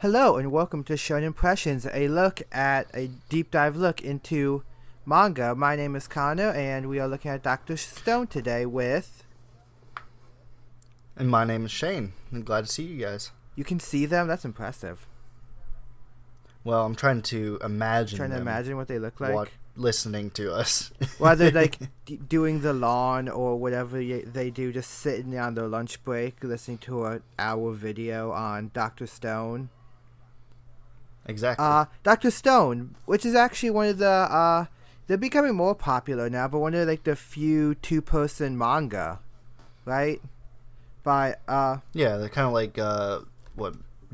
Hello and welcome to Shonen-Pressions, a deep dive look into manga. My name is Connor and we are looking at Dr. Stone today with... And my name is Shane. I'm glad to see you guys. You can see them? That's impressive. Well, I'm trying to imagine Trying to them imagine what they look like? listening to us. Whether like doing the lawn or whatever they do, just sitting on their lunch break listening to an hour video on Dr. Stone. Exactly. Dr. Stone, which is actually one of the, they're becoming more popular now, but one of like the few two-person manga, right? Yeah, they're kind of like,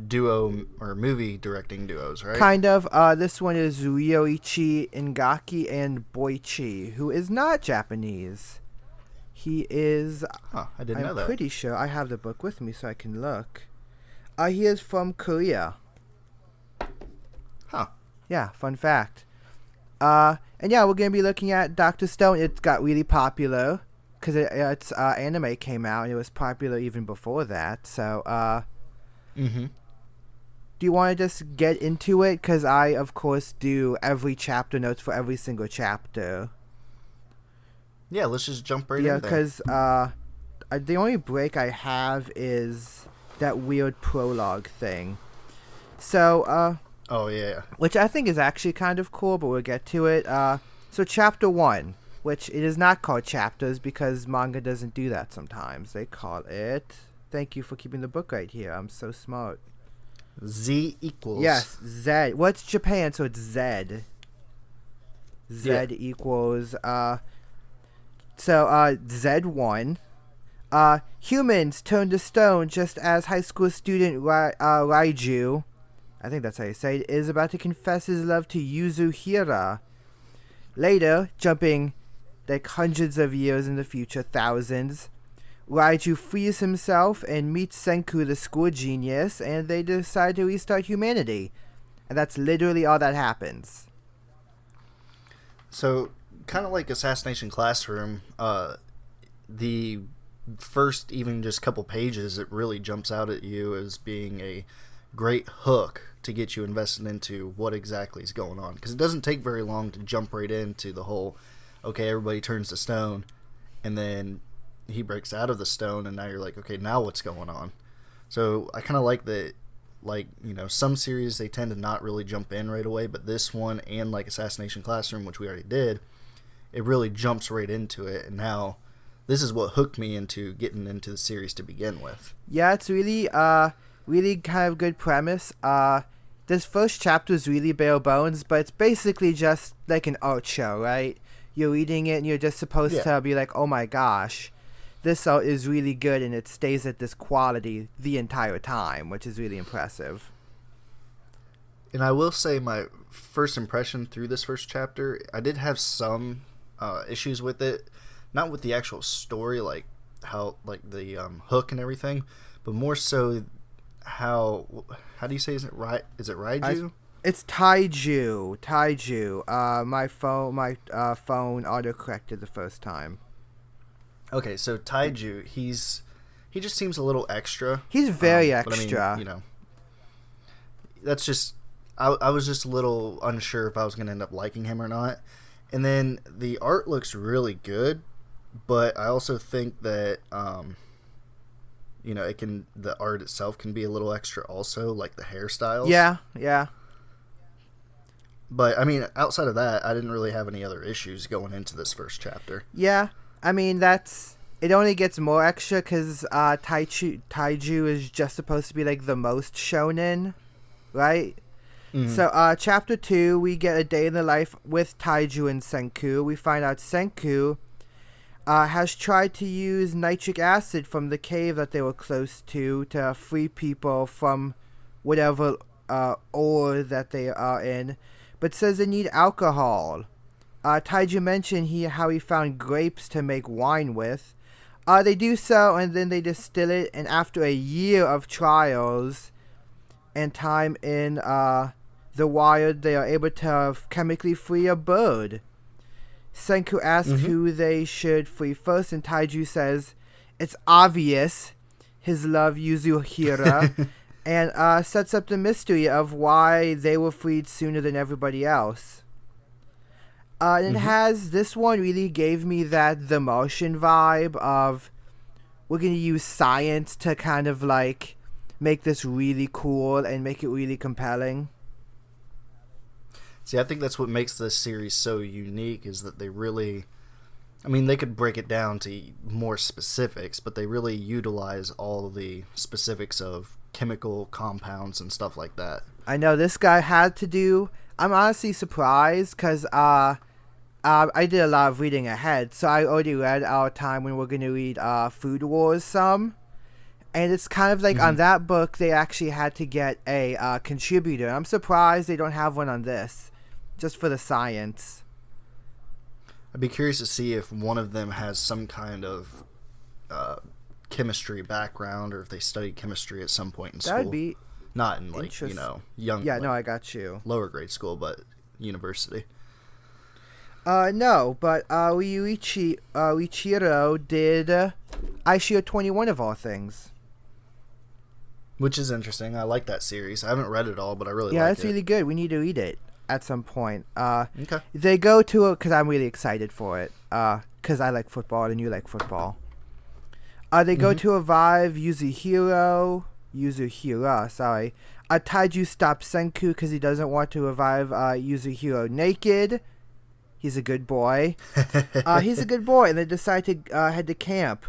duo or movie directing duos, right? Kind of. This one is Ryoichi Ingaki and Boichi, who is not Japanese. He is... Huh, I didn't know that. I'm pretty sure. I have the book with me so I can look. He is from Korea. Huh. Yeah, fun fact. And yeah, we're going to be looking at Dr. Stone. It got really popular because its anime came out and it was popular even before that. So, Mm-hmm. do you want to just get into it? Because I, of course, do every chapter notes for every single chapter. Yeah, let's just jump right in Yeah, there. because the only break I have is that weird prologue thing. So, Oh, yeah. which I think is actually kind of cool, but we'll get to it. So chapter 1, which it is not called chapters because manga doesn't do that sometimes. They call it... Thank you for keeping the book right here. I'm so smart. Z equals... Yes, Z. What's Japan? So it's Z. Z Yeah. equals... Z1. Humans turn to stone just as high school student Raiju... I think that's how you say it, is about to confess his love to Yuzuhira. Later, jumping like hundreds of years in the future, thousands, Raiju frees himself and meets Senku, the school genius, and they decide to restart humanity. And that's literally all that happens. So, kind of like Assassination Classroom, the first even just couple pages, it really jumps out at you as being a great hook to get you invested into what exactly is going on, because it doesn't take very long to jump right into the whole, okay, everybody turns to stone, and then he breaks out of the stone, and now you're like, okay, now what's going on? So I kind of like that, like, you know, some series they tend to not really jump in right away, but this one, and like Assassination Classroom, which we already did, it really jumps right into it, and now this is what hooked me into getting into the series to begin with. Yeah, it's really kind of good premise. This first chapter is really bare bones, but it's basically just like an art show, right? You're reading it and you're just supposed to be like, oh my gosh, this art is really good, and it stays at this quality the entire time, which is really impressive. And I will say my first impression through this first chapter, I did have some issues with it. Not with the actual story, like how, like the hook and everything, but more so how do you say, is it right? Is it Raiju? It's Taiju. My phone autocorrected the first time. Okay, so Taiju, he just seems a little extra. He's very extra. extra. I mean, you know, that's just I was just a little unsure if I was going to end up liking him or not. And then the art looks really good, but I also think that you know, the art itself can be a little extra also, like the hairstyles. Yeah. But I mean, outside of that, I didn't really have any other issues going into this first chapter. Yeah, I mean, it only gets more extra because Taiju is just supposed to be like the most shonen, right? Mm-hmm. So chapter 2, we get a day in the life with Taiju and Senku. We find out Senku has tried to use nitric acid from the cave that they were close to free people from whatever ore that they are in, but says they need alcohol. Taiju mentioned how he found grapes to make wine with. They do so, and then they distill it, and after a year of trials and time in the wild, they are able to chemically free a bird. Senku asks who they should free first, and Taiju says it's obvious his love Yuzuhira, and sets up the mystery of why they were freed sooner than everybody else. And it has, this one really gave me that The Martian vibe of, we're going to use science to kind of like make this really cool and make it really compelling. See, I think that's what makes this series so unique, is that they really, I mean, they could break it down to more specifics, but they really utilize all the specifics of chemical compounds and stuff like that. I know this guy had to do, I'm honestly surprised because I did a lot of reading ahead, so I already read Our Time When We're Going to read Food Wars some. And it's kind of like on that book, they actually had to get a contributor. I'm surprised they don't have one on this, just for the science. I'd be curious to see if one of them has some kind of chemistry background, or if they studied chemistry at some point in school. That'd be not in like, young. Yeah, like, no, I got you. Lower grade school, but university. No, but Ichiro did Aishio 21 of all things. Which is interesting. I like that series. I haven't read it all, but I really like it. Yeah, it's really good. We need to read it at some point. Okay. They go to it because I'm really excited for it. Because I like football and you like football. They go to revive Yuzuriha, Taiju stops Senku because he doesn't want to revive Yuzuriha naked. He's a good boy. He's a good boy, and they decide to head to camp.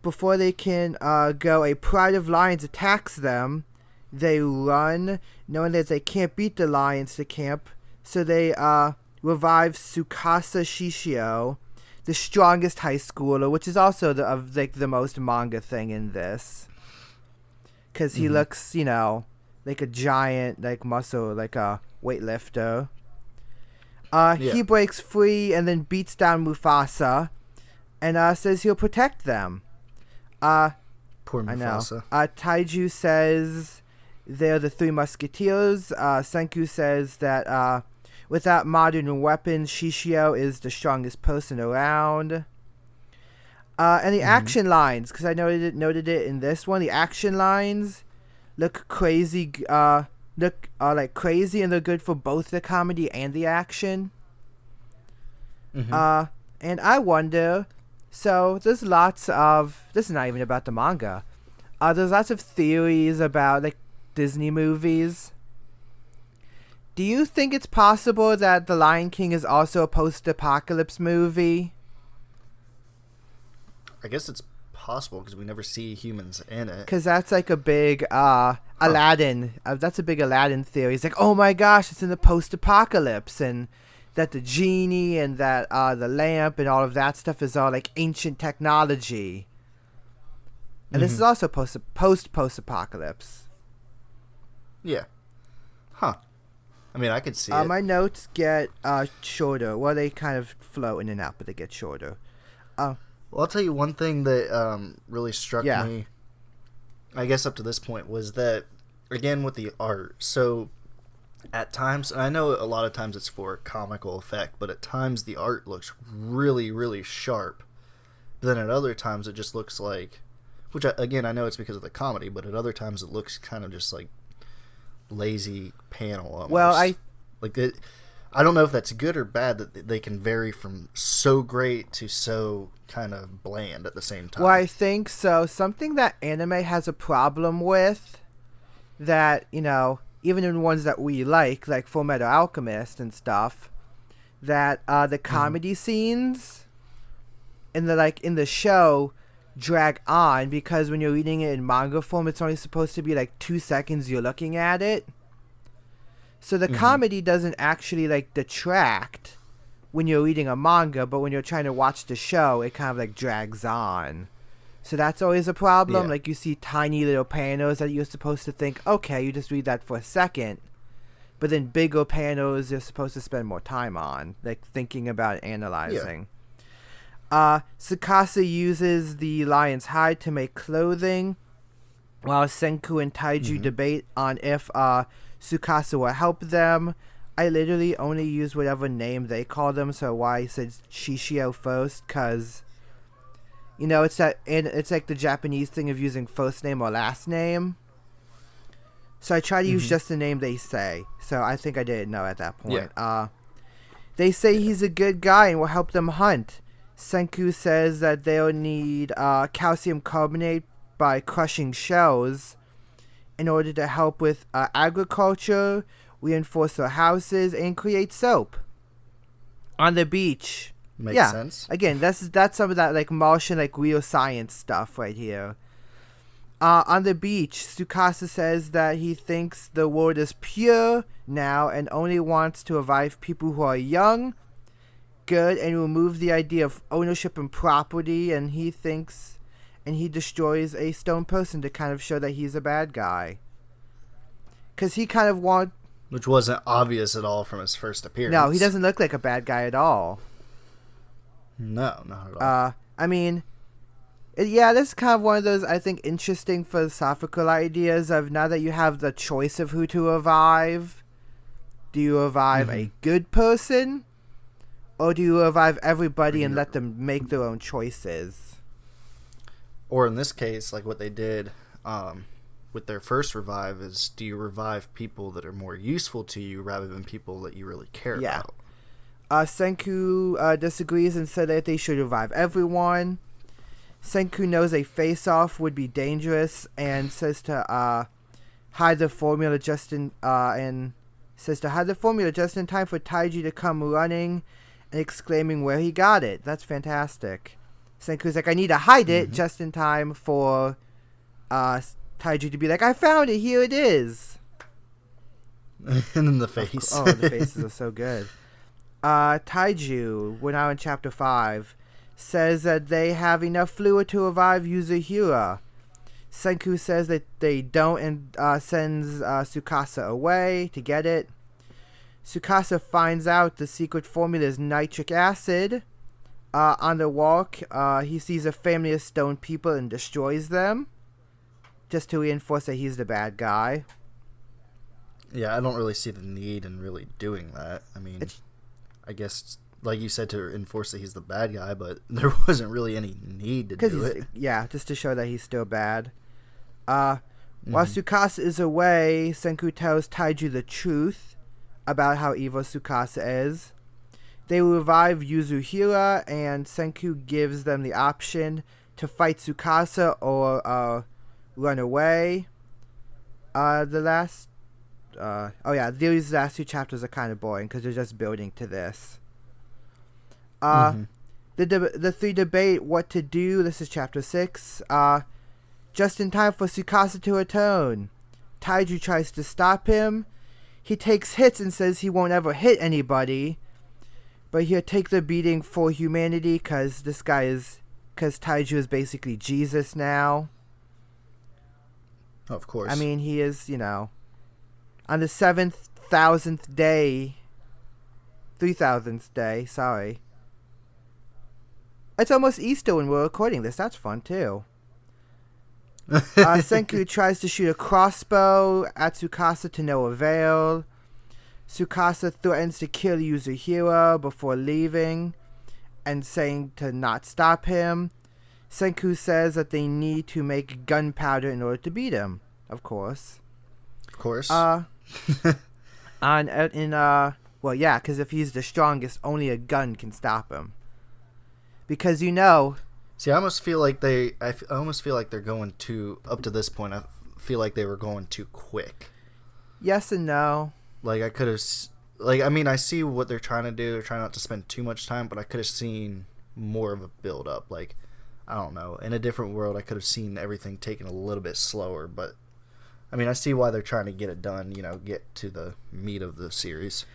Before they can go, a pride of lions attacks them. They run, knowing that they can't beat the lions to camp, so they revive Tsukasa Shishio, the strongest high schooler, which is also the most manga thing in this. Because he looks, like a giant, like muscle, like a weightlifter. He breaks free and then beats down Mufasa and says he'll protect them. Poor Mufasa. Taiju says they're the Three Musketeers. Senku says that without modern weapons, Shishio is the strongest person around. And the action lines, because I noted it in this one, the action lines look crazy. Like crazy, and they're good for both the comedy and the action. And I wonder, so there's lots of, this is not even about the manga, there's lots of theories about like Disney movies. Do you think it's possible that The Lion King is also a post-apocalypse movie? I guess it's possible because we never see humans in it. Because that's like a big Aladdin. That's a big Aladdin theory. It's like, oh my gosh, it's in the post-apocalypse, and that the genie and that the lamp and all of that stuff is all like ancient technology. And this is also post-apocalypse. Yeah. Huh. I mean, I could see it. My notes get shorter. Well, they kind of flow in and out, but they get shorter. Well, I'll tell you one thing that really struck me, I guess up to this point, was that, again, with the art. So, at times, and I know a lot of times it's for comical effect, but at times the art looks really, really sharp. But then at other times it just looks like, which, again, I know it's because of the comedy, but at other times it looks kind of just like lazy panel almost. Well, I don't know if that's good or bad that they can vary from so great to so kind of bland at the same time. Well, I think so. Something that anime has a problem with, that, even in ones that we like Full Metal Alchemist and stuff, that the comedy scenes in the show drag on, because when you're reading it in manga form, it's only supposed to be like 2 seconds you're looking at it. So the comedy doesn't actually detract when you're reading a manga, but when you're trying to watch the show, it kind of drags on. So that's always a problem. Yeah. Like, you see tiny little panels that you're supposed to think, okay, you just read that for a second. But then bigger panels you're supposed to spend more time on, thinking about it, analyzing. Tsukasa uses the lion's hide to make clothing, while Senku and Taiju debate on if Tsukasa will help them. I literally only use whatever name they call them, so why I said Shishio first, because, it's like the Japanese thing of using first name or last name. So I try to use just the name they say. So I think I didn't know at that point. Yeah. They say he's a good guy and will help them hunt. Senku says that they'll need calcium carbonate by crushing shells in order to help with agriculture, reinforce their houses, and create soap. On the beach. Makes sense. Again, that's some of that like Martian, like real science stuff right here. On the beach, Tsukasa says that he thinks the world is pure now and only wants to revive people who are young, good, and remove the idea of ownership and property, and he destroys a stone person to kind of show that he's a bad guy. Because he kind of Which wasn't obvious at all from his first appearance. No, he doesn't look like a bad guy at all. No, not at all. I mean, yeah, this is kind of one of those, I think, interesting philosophical ideas of now that you have the choice of who to revive, do you revive a good person, or do you revive everybody and let them make their own choices? Or in this case, like what they did with their first revive is, do you revive people that are more useful to you rather than people that you really care about? Senku disagrees and said that they should revive everyone. Senku knows a face-off would be dangerous and says to hide the formula just in time for Taiji to come running and exclaiming where he got it. That's fantastic. Senku's like, I need to hide it just in time for Taiji to be like, I found it, here it is. And then the face. Oh, the faces are so good. Taiju, we're now in chapter 5, says that they have enough fluid to revive Yuzuriha. Senku says that they don't and sends Tsukasa away to get it. Tsukasa finds out the secret formula is nitric acid. On the walk, he sees a family of stone people and destroys them, just to reinforce that he's the bad guy. Yeah, I don't really see the need in really doing that. I mean, I guess, like you said, to enforce that he's the bad guy, but there wasn't really any need to do it. Yeah, just to show that he's still bad. While Tsukasa is away, Senku tells Taiju the truth about how evil Tsukasa is. They revive Yuzuriha, and Senku gives them the option to fight Tsukasa or run away. These last two chapters are kind of boring because they're just building to this. The three debate what to do. This is chapter 6. Just in time for Tsukasa to return. Taiju tries to stop him. He takes hits and says he won't ever hit anybody, but he'll take the beating for humanity because Taiju is basically Jesus now. Of course. I mean, he is, on the 7,000th day, 3,000th day, sorry. It's almost Easter when we're recording this. That's fun, too. Senku tries to shoot a crossbow at Tsukasa to no avail. Tsukasa threatens to kill Yuzuriha before leaving and saying to not stop him. Senku says that they need to make gunpowder in order to beat him. Of course. Of course. Because if he's the strongest, only a gun can stop him. Because See, I almost feel like they're going too, up to this point, I feel like they were going too quick. Yes and no. Like, I see what they're trying to do. They're trying not to spend too much time, but I could have seen more of a build-up. Like, I don't know. In a different world, I could have seen everything taken a little bit slower, but, I mean, I see why they're trying to get it done, get to the meat of the series.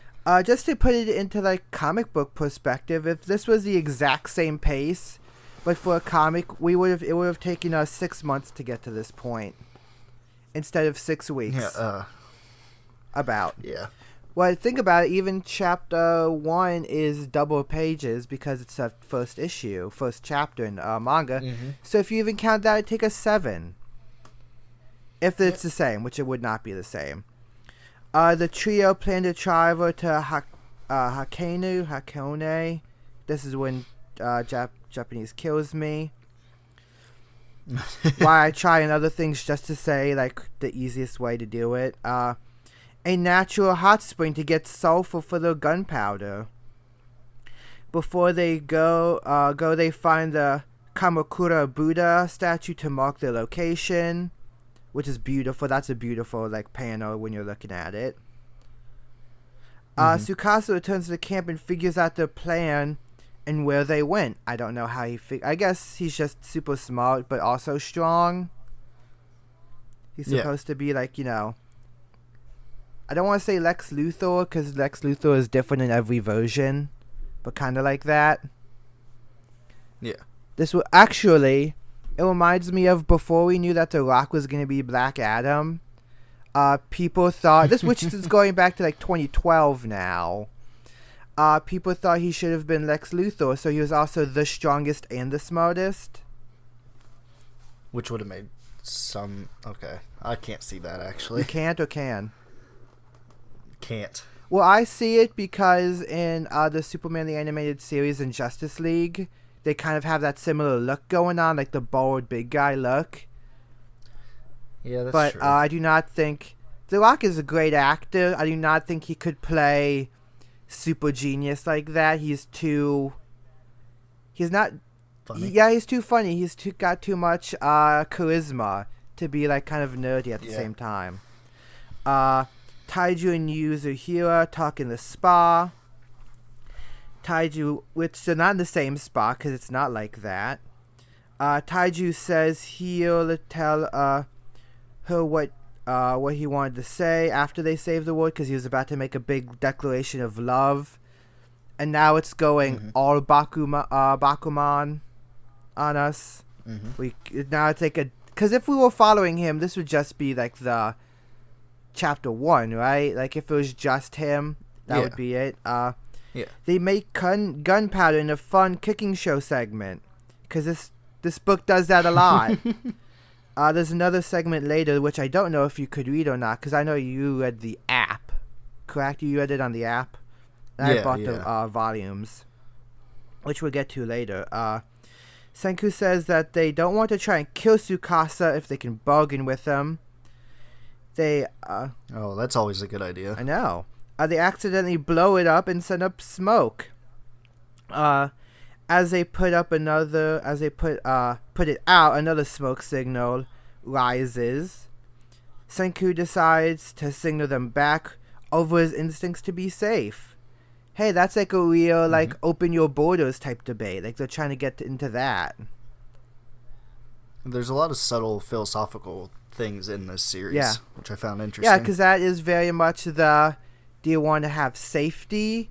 Just to put it into, like, comic book perspective, if this was the exact same pace, but for a comic, it would have taken us 6 months to get to this point, instead of 6 weeks. Yeah. Yeah. Well, think about it. Even chapter 1 is double pages because it's the first chapter in manga. So if you even count that, it'd take us 7. If it's the same, which it would not be the same. The trio plan to travel to Hakone. This is when Japanese kills me. Why I try and other things just to say, like, the easiest way to do it. A natural hot spring to get sulfur for the gunpowder. Before they go, they find the Kamakura Buddha statue to mark their location, which is beautiful. That's a beautiful, like, panel when you're looking at it. Tsukasa returns to the camp and figures out their plan and where they went. I don't know how I guess he's just super smart, but also strong. He's supposed to be, like, I don't want to say Lex Luthor, because Lex Luthor is different in every version, but kind of like that. Yeah. This will actually, it reminds me of before we knew that The Rock was going to be Black Adam. People thought this, which is going back to like 2012 now. People thought he should have been Lex Luthor, so he was also the strongest and the smartest. Which would have made some... Okay. I can't see that, actually. You can't or can? Can't. Well, I see it because in the Superman the Animated Series and Justice League, they kind of have that similar look going on, like the bald big guy look. Yeah, that's but, true. But I do not think... The Rock is a great actor. I do not think he could play super genius like that. He's not... Funny? Yeah, he's too funny. He's got too much charisma to be, like, kind of nerdy at the same time. Taiju and Yuzuriha talk in the spa. Taiju, which they're not in the same spa because it's not like that. Taiju says he'll tell her what he wanted to say after they save the world, because he was about to make a big declaration of love, and now it's going all Bakuman on us. Now it's like because if we were following him, this would just be like the chapter 1, right? Like if it was just him, that would be it. They make gunpowder in a fun cooking show segment, because this book does that a lot. There's another segment later, which I don't know if you could read or not, because I know you read the app, correct? You read it on the app? And I bought the volumes, which we'll get to later. Senku says that they don't want to try and kill Tsukasa if they can bargain with him. Oh, that's always a good idea. I know. They accidentally blow it up and send up smoke. As they put it out, another smoke signal rises. Senku decides to signal them back over his instincts to be safe. Hey, that's like a real, like, open your borders type debate. Like, they're trying to get into that. There's a lot of subtle philosophical things in this series, which I found interesting. Yeah, because that is very much do you want to have safety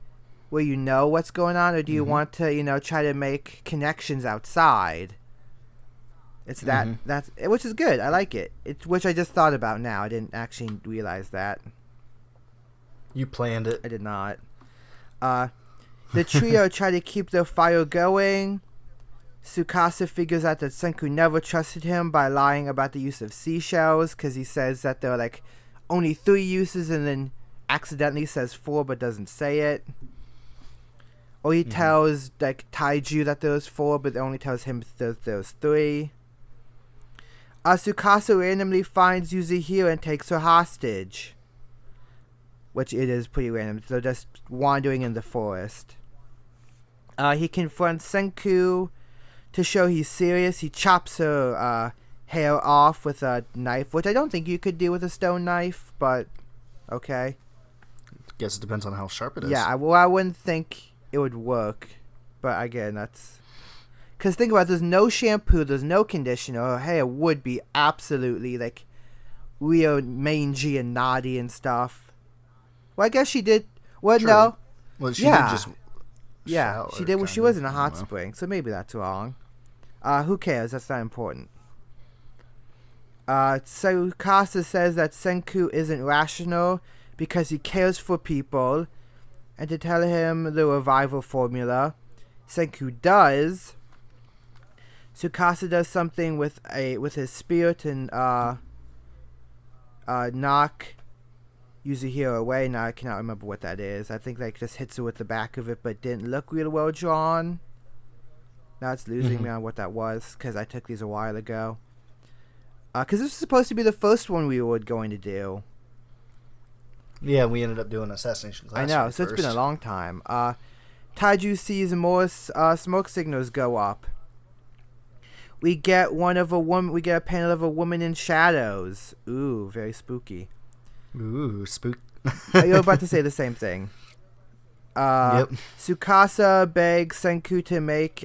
where you know what's going on, or do you want to, try to make connections outside? It's that's which is good. I like it. Which I just thought about now. I didn't actually realize that. You planned it. I did not. The trio try to keep their fire going. Tsukasa figures out that Senku never trusted him by lying about the use of seashells, because he says that there are like only 3 uses, and then accidentally says 4 but doesn't say it. Or he tells like Taiju that there's 4, but only tells him there's 3. Tsukasa randomly finds Yuzuriha and takes her hostage, which it is pretty random. They're just wandering in the forest. He confronts Senku to show he's serious. He chops her hair off with a knife, which I don't think you could do with a stone knife, but okay. Guess it depends on how sharp it is. Yeah, I wouldn't think it would work, but again, that's... Because think about it, there's no shampoo, there's no conditioner. Her hair would be absolutely, like, real mangy and knotty and stuff. Well, I guess she did... Well, True. no. Well, she did just... Yeah, shower, she did. Well, she was in a hot know. spring, so maybe that's wrong. Who cares? That's not important. Tsukasa says that Senku isn't rational because he cares for people, and to tell him the revival formula. Senku does. Tsukasa does something with his spirit and knock Yuzuriha away. Now I cannot remember what that is. I think like just hits her with the back of it, but didn't look real well drawn. Now it's losing me on what that was, because I took these a while ago. Because this was supposed to be the first one we were going to do. Yeah, we ended up doing Assassination Classroom. I know, so it's been a long time. Taiju sees more smoke signals go up. We get We get a panel of a woman in shadows. Ooh, very spooky. Ooh, spook. You're about to say the same thing. Yep. Tsukasa begs Senku to make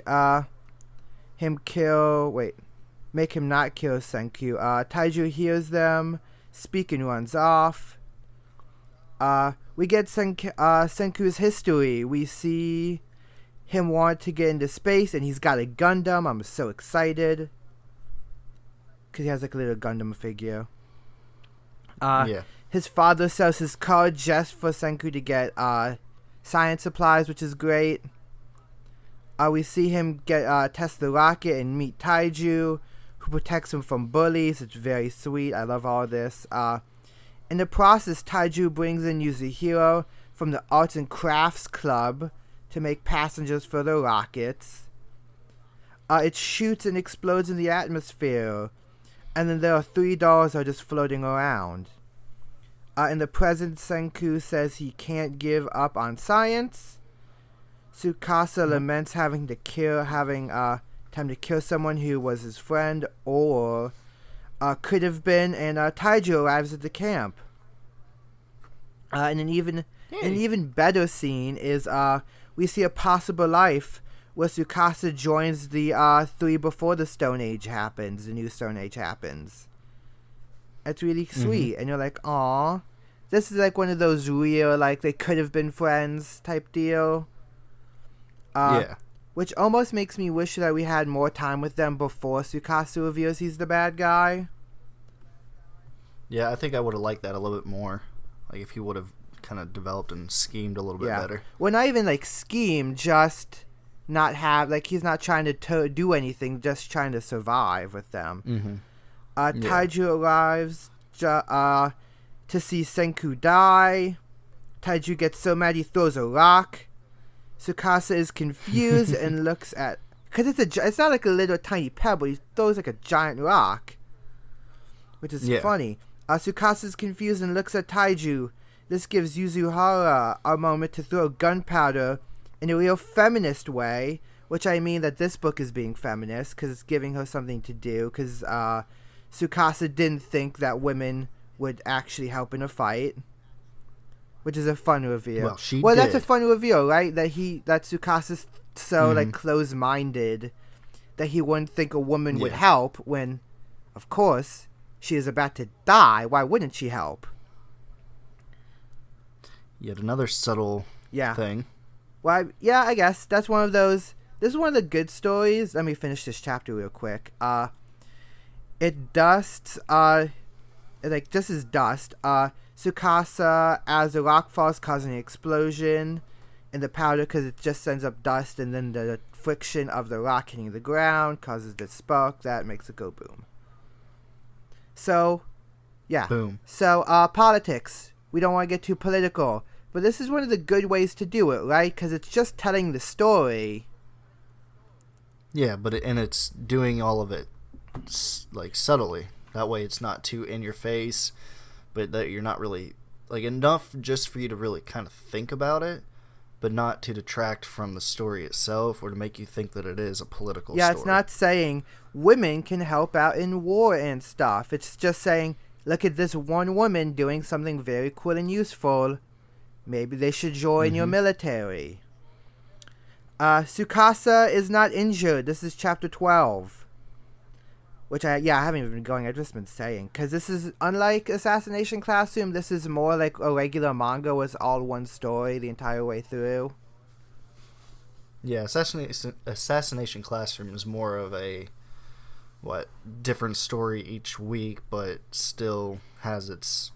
him not kill Senku. Taiju hears them, speak and runs off. We get Senku's history. We see him want to get into space, and he's got a Gundam. I'm so excited. Because he has like a little Gundam figure. Yeah. His father sells his car just for Senku to get science supplies, which is great. We see him get test the rocket and meet Taiju, who protects him from bullies. It's very sweet. I love all this. In the process, Taiju brings in Yuzihiro from the Arts and Crafts Club to make passengers for the rockets. It shoots and explodes in the atmosphere. And then there are 3 dolls that are just floating around. In the present, Senku says he can't give up on science. Tsukasa laments having time to kill someone who was his friend or could have been, and Taiju arrives at the camp. And an even better scene is we see a possible life where Tsukasa joins the 3 before the Stone Age happens, the new Stone Age happens. It's really sweet, and you're like, aw, this is like one of those real, like, they could have been friends type deal. Yeah. Which almost makes me wish that we had more time with them before Tsukasa reveals he's the bad guy. Yeah, I think I would have liked that a little bit more. Like, if he would have kind of developed and schemed a little bit better. Well, not even, like, scheme, just not have, like, he's not trying to do anything, just trying to survive with them. Taiju arrives to see Senku die. Taiju gets so mad he throws a rock. Tsukasa is confused and looks at... Because it's not like a little tiny pebble. He throws like a giant rock. Which is funny. Tsukasa is confused and looks at Taiju. This gives Yuzuhara a moment to throw gunpowder in a real feminist way. Which I mean that this book is being feminist. Because it's giving her something to do. Because Tsukasa didn't think that women would actually help in a fight. Which is a fun reveal. Well, that's a fun reveal, right? That Tsukasa's so like close-minded that he wouldn't think a woman would help when, of course, she is about to die. Why wouldn't she help? Yet another subtle thing. Well, I guess that's one of those. This is one of the good stories. Let me finish this chapter real quick. It dusts. This is dust. Tsukasa, as the rock falls, causing an explosion in the powder because it just sends up dust, and then the friction of the rock hitting the ground causes the spark that makes it go boom. So, yeah. Boom. So, politics. We don't want to get too political, but this is one of the good ways to do it, right? Because it's just telling the story. Yeah, but it's doing all of it like subtly. That way, it's not too in your face. But that you're not really, like, enough just for you to really kind of think about it, but not to detract from the story itself or to make you think that it is a political story. Yeah, it's not saying women can help out in war and stuff. It's just saying, look at this one woman doing something very cool and useful. Maybe they should join your military. Tsukasa is not injured. This is chapter 12. Which I haven't even been going. I've just been saying. Because this is, unlike Assassination Classroom, this is more like a regular manga where it's all one story the entire way through. Yeah, Assassination Classroom is more of a, different story each week, but still has its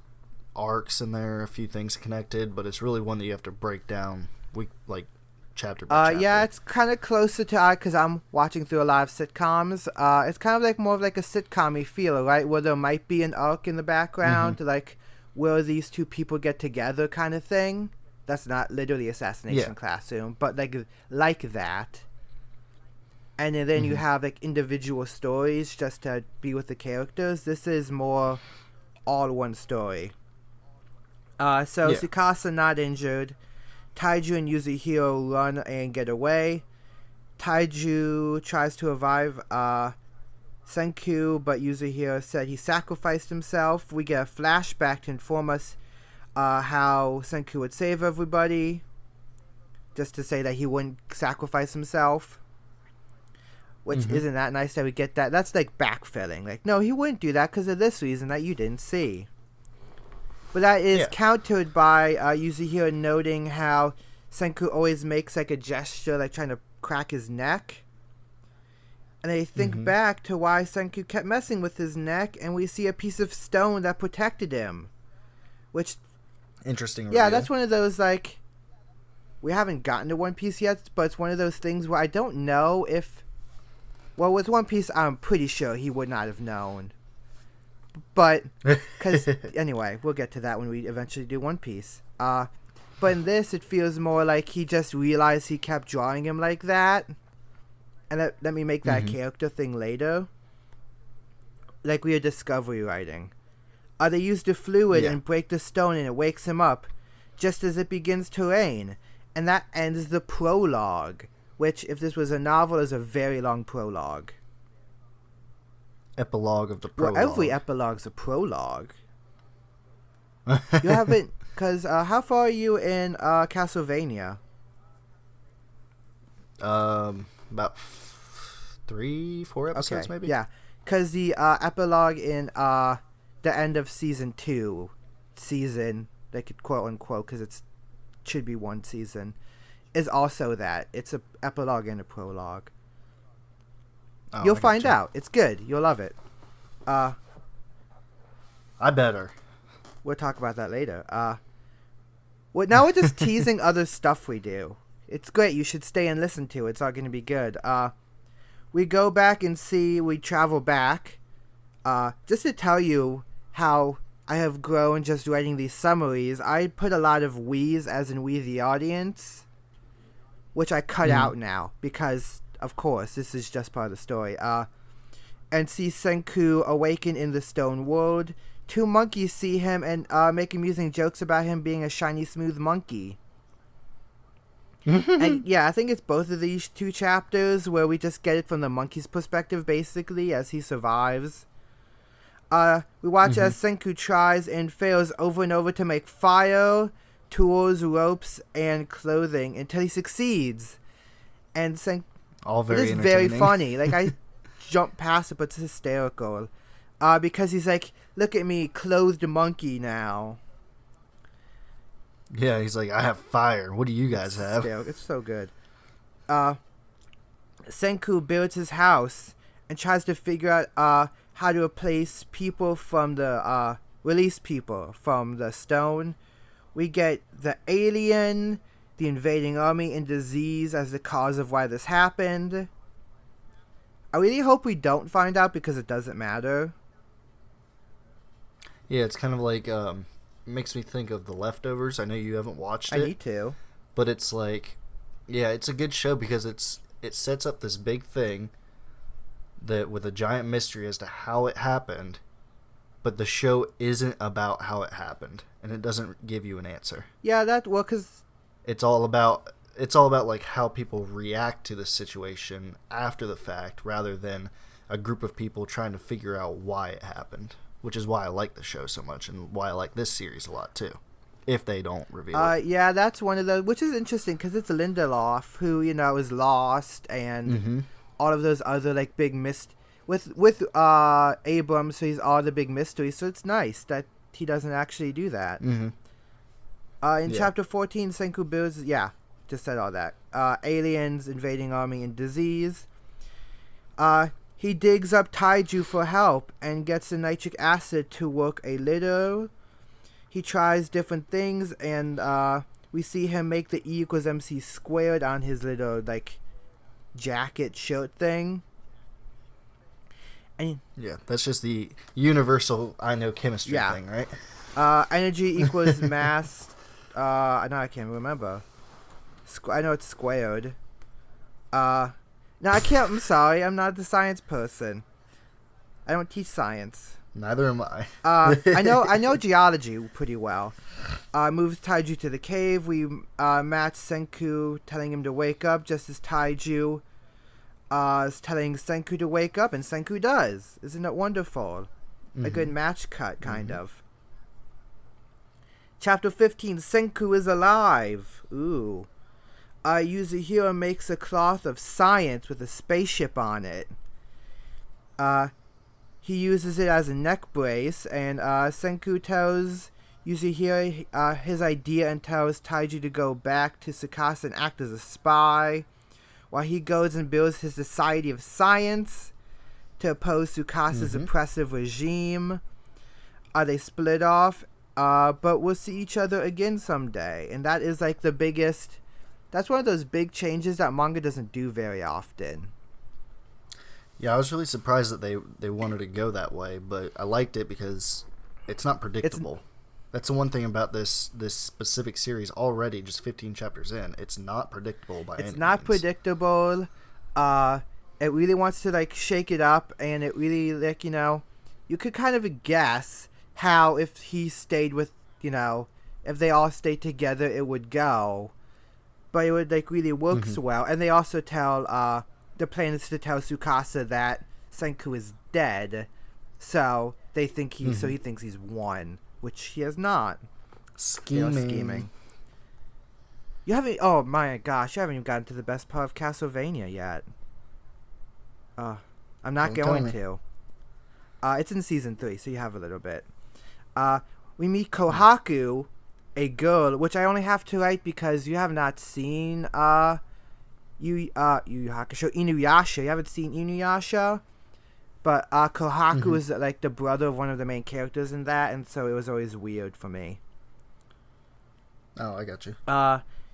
arcs in there, a few things connected, but it's really one that you have to break down chapter by chapter. Yeah, it's kind of closer to because I'm watching through a lot of sitcoms. It's kind of like more of like a sitcom-y feel, right? Where there might be an arc in the background to like where these two people get together kind of thing. That's not literally Assassination Classroom, but like that. and then you have like individual stories just to be with the characters. This is more all one story. So Tsukasa not injured. Taiju and Yuzihiro run and get away. Taiju tries to revive Senku, but Yuzihiro said he sacrificed himself. We get a flashback to inform us how Senku would save everybody, just to say that he wouldn't sacrifice himself, which isn't that nice that we get that. That's like backfilling. Like, no, he wouldn't do that because of this reason that you didn't see. But that is countered by Yuzihiro noting how Senku always makes like a gesture, like trying to crack his neck. And they think back to why Senku kept messing with his neck, and we see a piece of stone that protected him. Which... Interesting Yeah, reveal. that's one of those, like... We haven't gotten to One Piece yet, but it's one of those things where I don't know if... Well, with One Piece, I'm pretty sure he would not have known. But... Because, anyway, we'll get to that when we eventually do One Piece. But in this, it feels more like he just realized he kept drawing him like that. And let me make that a character thing later. Like we are Discovery writing. They use the fluid and break the stone and it wakes him up. Just as it begins to rain. And that ends the prologue. Which, if this was a novel, is a very long prologue. Epilogue of the prologue. Well, every epilogue's a prologue. You haven't... Because, how far are you in Castlevania? About 3-4 episodes, maybe? Yeah, because the epilogue in the end of season 2, like quote unquote, because it should be one season, is also that. It's a epilogue and a prologue. Oh, You'll find out. It's good. You'll love it. I better. We'll talk about that later. Now we're just teasing other stuff we do. It's great. You should stay and listen to it. It's all going to be good. We go back and we travel back. Just to tell you how I have grown just writing these summaries, I put a lot of we's as in we the audience, which I cut out now because, of course, this is just part of the story. And see Senku awaken in the stone world. 2 monkeys see him and make amusing jokes about him being a shiny, smooth monkey. And yeah, I think it's both of these 2 chapters where we just get it from the monkey's perspective, basically, as he survives. We watch as Senku tries and fails over and over to make fire, tools, ropes, and clothing until he succeeds. And all very it is very funny. Like, I jump past it, but it's hysterical. Because he's like, look at me, clothed monkey now. Yeah, he's like, I have fire. What do you guys have? It's so good. Senku builds his house and tries to figure out how to replace people from the release people from the stone. We get the alien, the invading army, and disease as the cause of why this happened. I really hope we don't find out because it doesn't matter. Yeah, it's kind of like makes me think of The Leftovers. I know you haven't watched it. I need to. But it's like, yeah, it's a good show because it sets up this big thing that with a giant mystery as to how it happened, but the show isn't about how it happened, and it doesn't give you an answer. Yeah, because it's all about like how people react to the situation after the fact, rather than a group of people trying to figure out why it happened. Which is why I like the show so much, and why I like this series a lot too. If they don't reveal it. Yeah, that's one of those, which is interesting because it's Lindelof who is Lost and all of those other like big with Abrams, so he's all the big mysteries. So it's nice that he doesn't actually do that. In chapter 14, Senku builds. Yeah, just said all that. Aliens, invading army, and disease. He digs up Taiju for help and gets the nitric acid to work a little. He tries different things, and we see him make the E equals MC squared on his little, like, jacket shirt thing. And yeah, that's just the universal I know chemistry thing, right? Energy equals mass. I can't remember. I know it's squared. No, I can't. I'm sorry. I'm not the science person. I don't teach science. Neither am I. I know geology pretty well. Moves Taiju to the cave. We match Senku, telling him to wake up, just as Taiju is telling Senku to wake up, and Senku does. Isn't it wonderful? Mm-hmm. A good match cut, kind of. Chapter 15, Senku is alive. Ooh. Yuzahiro makes a cloth of science with a spaceship on it. He uses it as a neck brace, and Senku tells Yuzahiro his idea and tells Taiju to go back to Tsukasa and act as a spy, while he goes and builds his Society of Science to oppose Tsukasa's oppressive regime. They split off, but we'll see each other again someday, and that is like the biggest... That's one of those big changes that manga doesn't do very often. Yeah, I was really surprised that they wanted to go that way, but I liked it because it's not predictable. That's the one thing about this specific series already, just 15 chapters in. It's not predictable by any means. It's not predictable. It really wants to, like, shake it up, and it really, like, you know, you could kind of guess how if he stayed with, you know, if they all stayed together, it would go. But it would, like, really works well. And they also tell, the plan is to tell Tsukasa that Senku is dead. So they think so he thinks he's won, which he has not. Scheming. You haven't, oh my gosh, you haven't even gotten to the best part of Castlevania yet. I'm not going to. It's in season 3, so you have a little bit. We meet Kohaku, a girl, which I only have to write because you have not seen Yu Hakusho, Inuyasha. You haven't seen Inuyasha, but Kohaku is like the brother of one of the main characters in that, and so it was always weird for me. Oh, I got you.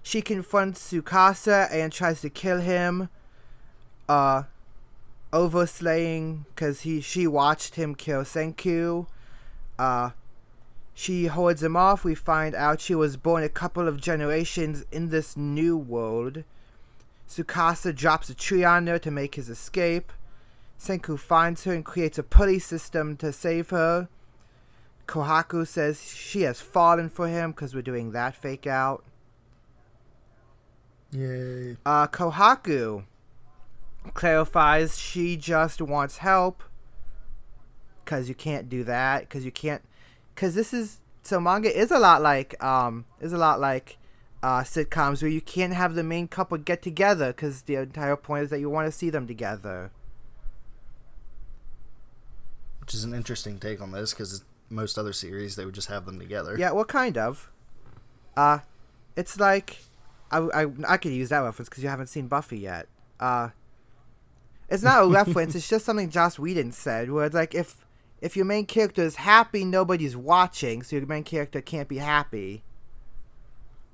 She confronts Tsukasa and tries to kill him, overslaying because she watched him kill Senku. She holds him off. We find out she was born a couple of generations in this new world. Tsukasa drops a tree on her to make his escape. Senku finds her and creates a pulley system to save her. Kohaku says she has fallen for him because we're doing that fake out. Yay. Kohaku clarifies she just wants help because you can't do that because this is so manga is a lot like sitcoms where you can't have the main couple get together because the entire point is that you want to see them together, which is an interesting take on this because most other series they would just have them together. Yeah, well, kind of. It's like I could use that reference because you haven't seen Buffy yet. It's not a reference, it's just something Joss Whedon said, where it's like, if your main character is happy, nobody's watching, so your main character can't be happy.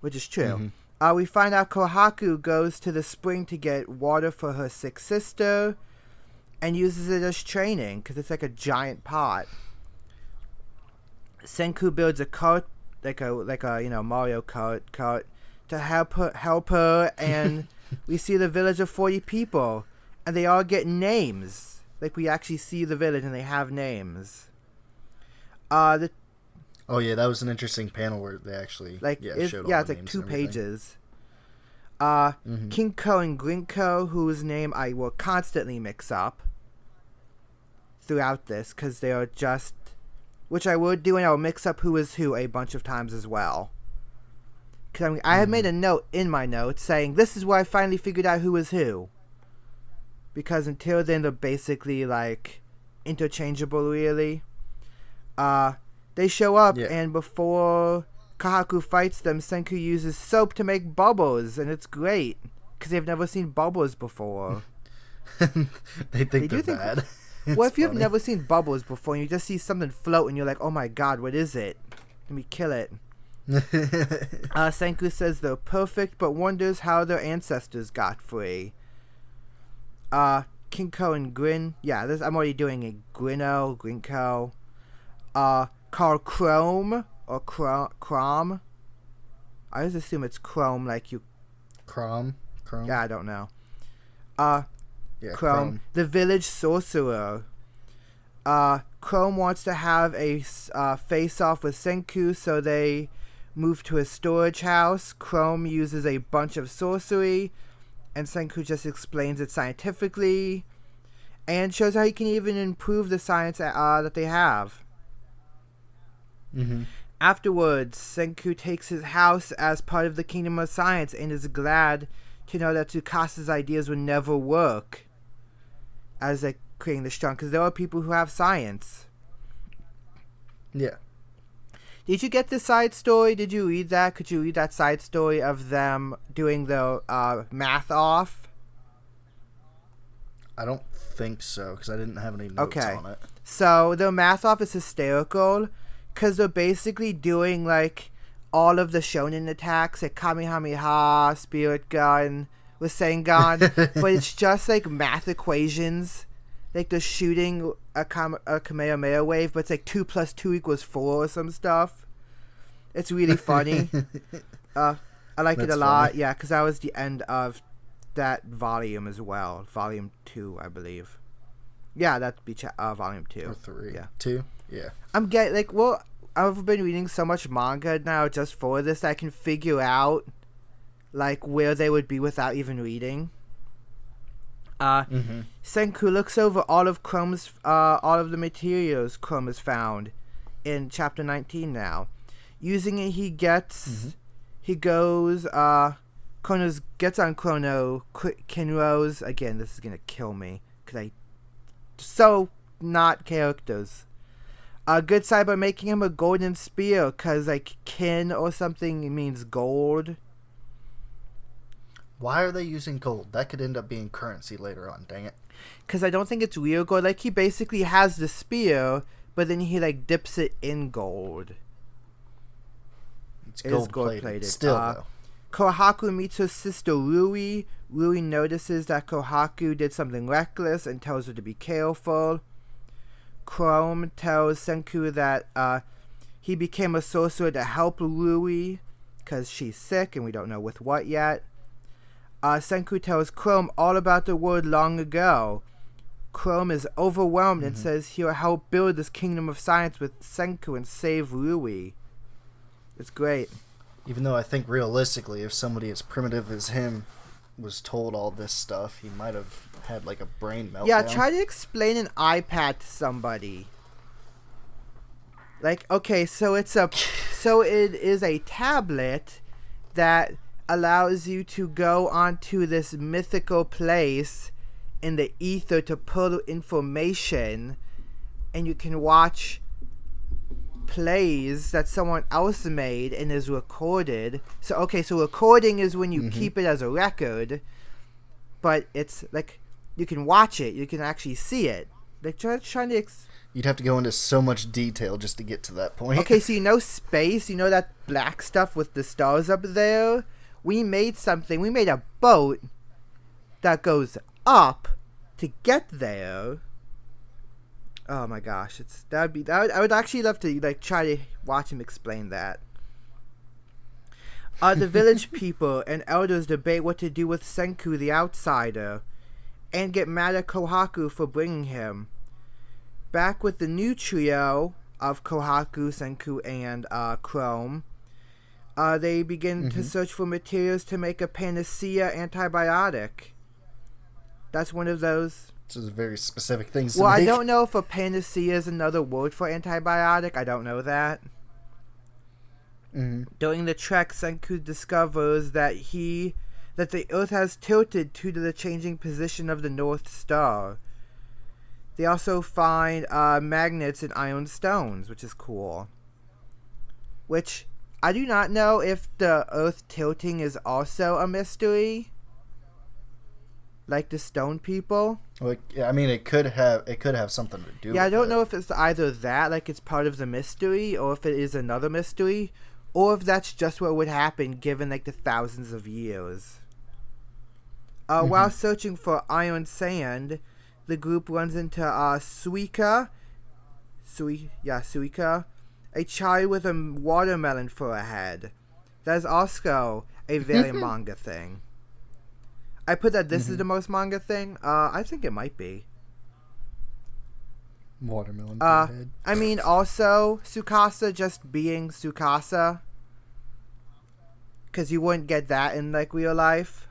Which is true. We find out Kohaku goes to the spring to get water for her sick sister, and uses it as training, because it's like a giant pot. Senku builds a cart, like a Mario cart, to help her, and we see the village of 40 people. And they all get names. Like, we actually see the village and they have names. Oh, yeah, that was an interesting panel where they actually showed all the names. Yeah, it's like 2 pages. Kinko and Grinko, whose name I will constantly mix up throughout this, because they are just... Which I will do, and I will mix up who is who a bunch of times as well. Because I have made a note in my notes saying, this is where I finally figured out who is who. Because until then, they're basically, like, interchangeable, really. They show up, and before Kohaku fights them, Senku uses soap to make bubbles, and it's great. Because they've never seen bubbles before. They think they're bad. Well, if you've never seen bubbles before, and you just see something float, and you're like, oh my god, what is it? Let me kill it. Senku says they're perfect, but wonders how their ancestors got free. Kinko and Grin. Yeah, I'm already doing a Grinko. Called Chrome or Crom. I always assume it's Chrome, like you. Crom. Yeah, I don't know. Yeah, Chrome, the village sorcerer. Chrome wants to have a face-off with Senku, so they move to a storage house. Chrome uses a bunch of sorcery, and Senku just explains it scientifically, and shows how he can even improve the science that they have. Mm-hmm. Afterwards, Senku takes his house as part of the Kingdom of Science and is glad to know that Tsukasa's ideas would never work as like creating the strong, because there are people who have science. Yeah. Did you get the side story? Did you read that? Could you read that side story of them doing the math off? I don't think so, because I didn't have any notes on it. So the math off is hysterical, because they're basically doing like all of the shonen attacks, like Kamehameha, Spirit Gun, with Sengon, but it's just like math equations. Like they're shooting a Kamehameha wave, but it's like 2 + 2 = 4 or some stuff. It's really funny. I like it a lot. Funny. Yeah, because that was the end of that volume as well. Volume 2, I believe. Yeah, that'd be volume 2. Or 3. Yeah. 2? Yeah. I'm getting, like, well, I've been reading so much manga now just for this that I can figure out, like, where they would be without even reading. Senku looks over all of the materials Chrome has found in chapter 19 now. Using it, he gets on Chrono Kinro's. Again, this is gonna kill me because so not characters. Good side by making him a golden spear, because like kin or something means gold. Why are they using gold? That could end up being currency later on, dang it. Because I don't think it's real gold. Like, he basically has the spear, but then he, like, dips it in gold. It's gold-plated. Still, though. Kohaku meets her sister Rui. Rui notices that Kohaku did something reckless and tells her to be careful. Chrome tells Senku that he became a sorcerer to help Rui because she's sick and we don't know with what yet. Senku tells Chrome all about the world long ago. Chrome is overwhelmed and says he'll help build this kingdom of science with Senku and save Rui. It's great. Even though I think realistically, if somebody as primitive as him was told all this stuff, he might have had like a brain meltdown. Yeah, try to explain an iPad to somebody. Like, okay, so it is a tablet that allows you to go onto this mythical place in the ether to pull information, and you can watch plays that someone else made and is recorded. So recording is when you keep it as a record, but it's like you can watch it, you can actually see it. Like trying to you'd have to go into so much detail just to get to that point. Okay, so you know space, you know that black stuff with the stars up there? We made something. We made a boat that goes up to get there. Oh my gosh, I would actually love to like try to watch him explain that. The village people and elders debate what to do with Senku the outsider, and get mad at Kohaku for bringing him. Back with the new trio of Kohaku, Senku, and Chrome. They begin to search for materials to make a panacea antibiotic. That's one of those. This is very specific things. Well, I don't know if a panacea is another word for antibiotic. I don't know that. During the trek, Senku discovers that the Earth has tilted due to the changing position of the North Star. They also find magnets and iron stones, which is cool. Which I do not know if the Earth tilting is also a mystery, like the stone people. Well, I mean, it could have something to do with it. Yeah, I don't know if it's either that, like it's part of the mystery, or if it is another mystery, or if that's just what would happen given like the thousands of years. While searching for iron sand, the group runs into Suika, a child with a watermelon for a head. That is also a very manga thing. I put that this is the most manga thing. I think it might be. Watermelon to the head. I mean, also Tsukasa just being Tsukasa, because you wouldn't get that in like real life.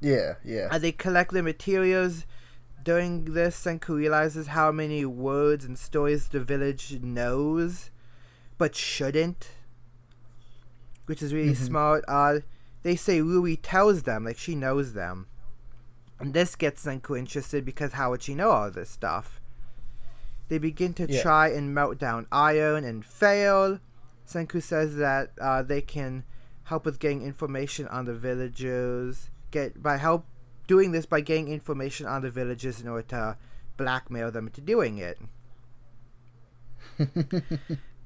Yeah. They collect the materials. During this, Senku realizes how many words and stories the village knows, but shouldn't, which is really smart. They say Rui tells them, like she knows them, and this gets Senku interested because how would she know all this stuff? They begin to try and melt down iron and fail. Senku says that they can help with getting information on the villagers. Doing this by getting information on the villagers in order to blackmail them into doing it.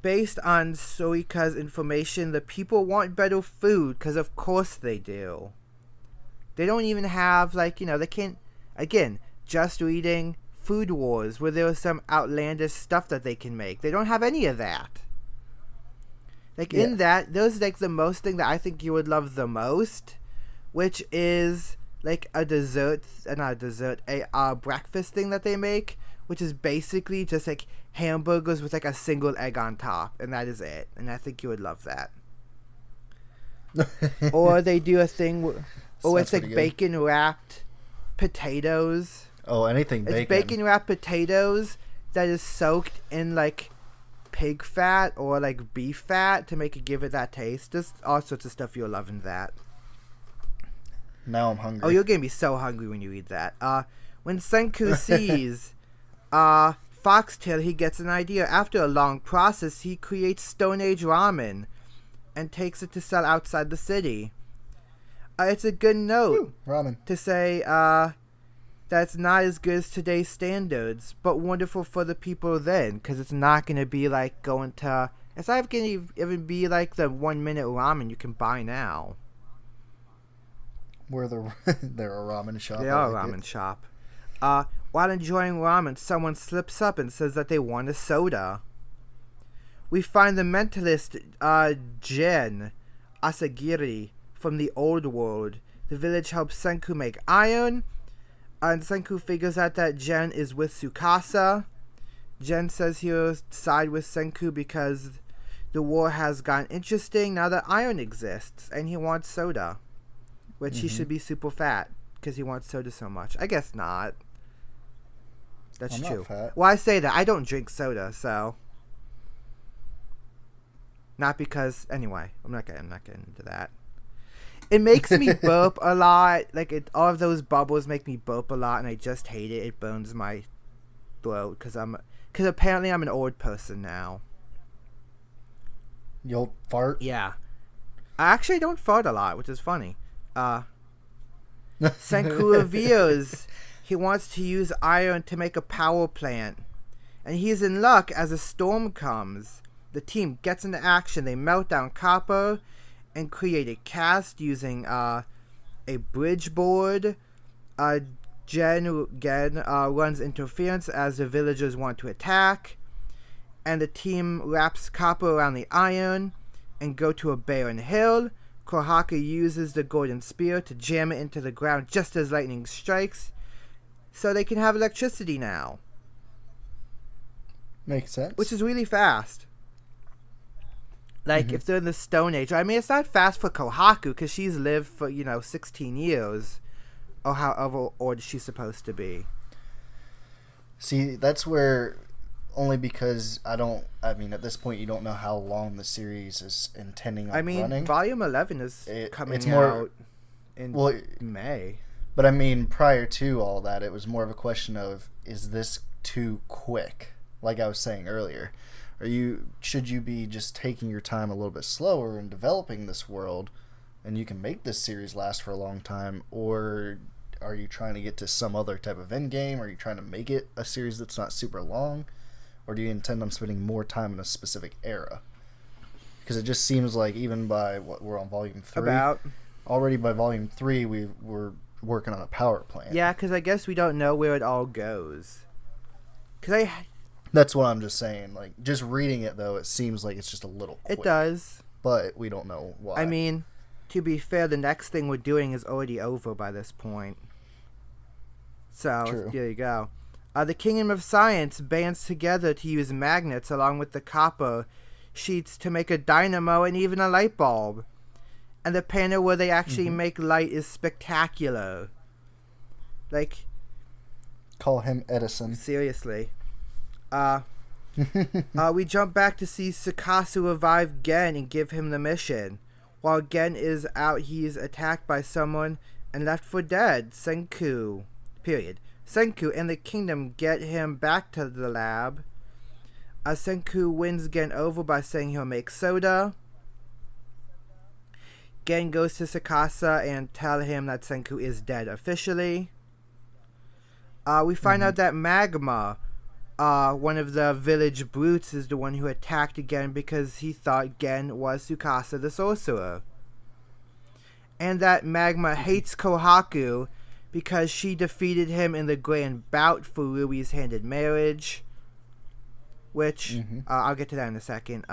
Based on Soika's information, the people want better food, because of course they do. They don't even have, they can't, again, just reading Food Wars, where there was some outlandish stuff that they can make. They don't have any of that. In that, there's, the most thing that I think you would love the most, which is, a breakfast thing that they make, which is basically just, hamburgers with, a single egg on top, and that is it. And I think you would love that. Or they do a thing, it's, bacon-wrapped potatoes. Oh, anything bacon. It's bacon-wrapped potatoes that is soaked in, pig fat or, beef fat to give it that taste. Just all sorts of stuff you'll love in that. Now I'm hungry. Oh, you're going to be so hungry when you eat that. When Senku sees Foxtail, he gets an idea. After a long process, he creates Stone Age ramen and takes it to sell outside the city. It's a good note ramen to say that's not as good as today's standards, but wonderful for the people then, because it's not going to be going to... It's not going to even be the 1 minute ramen you can buy now. Where they're a ramen shop. They are a ramen shop. While enjoying ramen, someone slips up and says that they want a soda. We find the mentalist Gen Asagiri from the old world. The village helps Senku make iron, and Senku figures out that Gen is with Tsukasa. Gen says he'll side with Senku because the war has gotten interesting now that iron exists, and he wants soda. Which he should be super fat because he wants soda so much. I guess not. That's I'm true. not fat. Well, I say that. I don't drink soda, so... Not because... Anyway, I'm not getting into that. It makes me burp a lot. All of those bubbles make me burp a lot, and I just hate it. It burns my throat because apparently I'm an old person now. You'll fart? Yeah. I actually don't fart a lot, which is funny. Senku reveals he wants to use iron to make a power plant, and he's in luck as a storm comes. The team gets into action. They melt down copper and create a cast using a bridge board. Gen runs interference as the villagers want to attack, and the team wraps copper around the iron and go to a barren hill. Kohaku uses the golden spear to jam it into the ground just as lightning strikes, so they can have electricity now. Makes sense. Which is really fast. If they're in the Stone Age. I mean, it's not fast for Kohaku, because she's lived for, 16 years, or however old she's supposed to be. See, that's where... Only because at this point you don't know how long the series is intending on running. Volume 11 is coming out in May. But prior to all that, it was more of a question of, is this too quick? Like I was saying earlier. Should you be just taking your time a little bit slower and developing this world, and you can make this series last for a long time, or are you trying to get to some other type of end game? Are you trying to make it a series that's not super long? Or do you intend on spending more time in a specific era? Because it just seems like even by we're on volume 3. Already by volume 3, we're working on a power plant. Yeah, because I guess we don't know where it all goes. That's what I'm just saying. Just reading it, though, it seems like it's just a little quick. It does. But we don't know why. to be fair, the next thing we're doing is already over by this point. So, True. There you go. The Kingdom of Science bands together to use magnets along with the copper sheets to make a dynamo and even a light bulb. And the panel where they actually make light is spectacular. Like, call him Edison. seriously. We jump back to see Tsukasa revive Gen and give him the mission. While Gen is out, he is attacked by someone and left for dead. Senku. Period. Senku and the kingdom get him back to the lab. Senku wins Gen over by saying he'll make soda. Gen goes to Tsukasa and tell him that Senku is dead officially. We find out that Magma, one of the village brutes, is the one who attacked Gen because he thought Gen was Tsukasa the sorcerer. And that Magma hates Kohaku because she defeated him in the grand bout for Rui's hand in marriage. Which, I'll get to that in a second.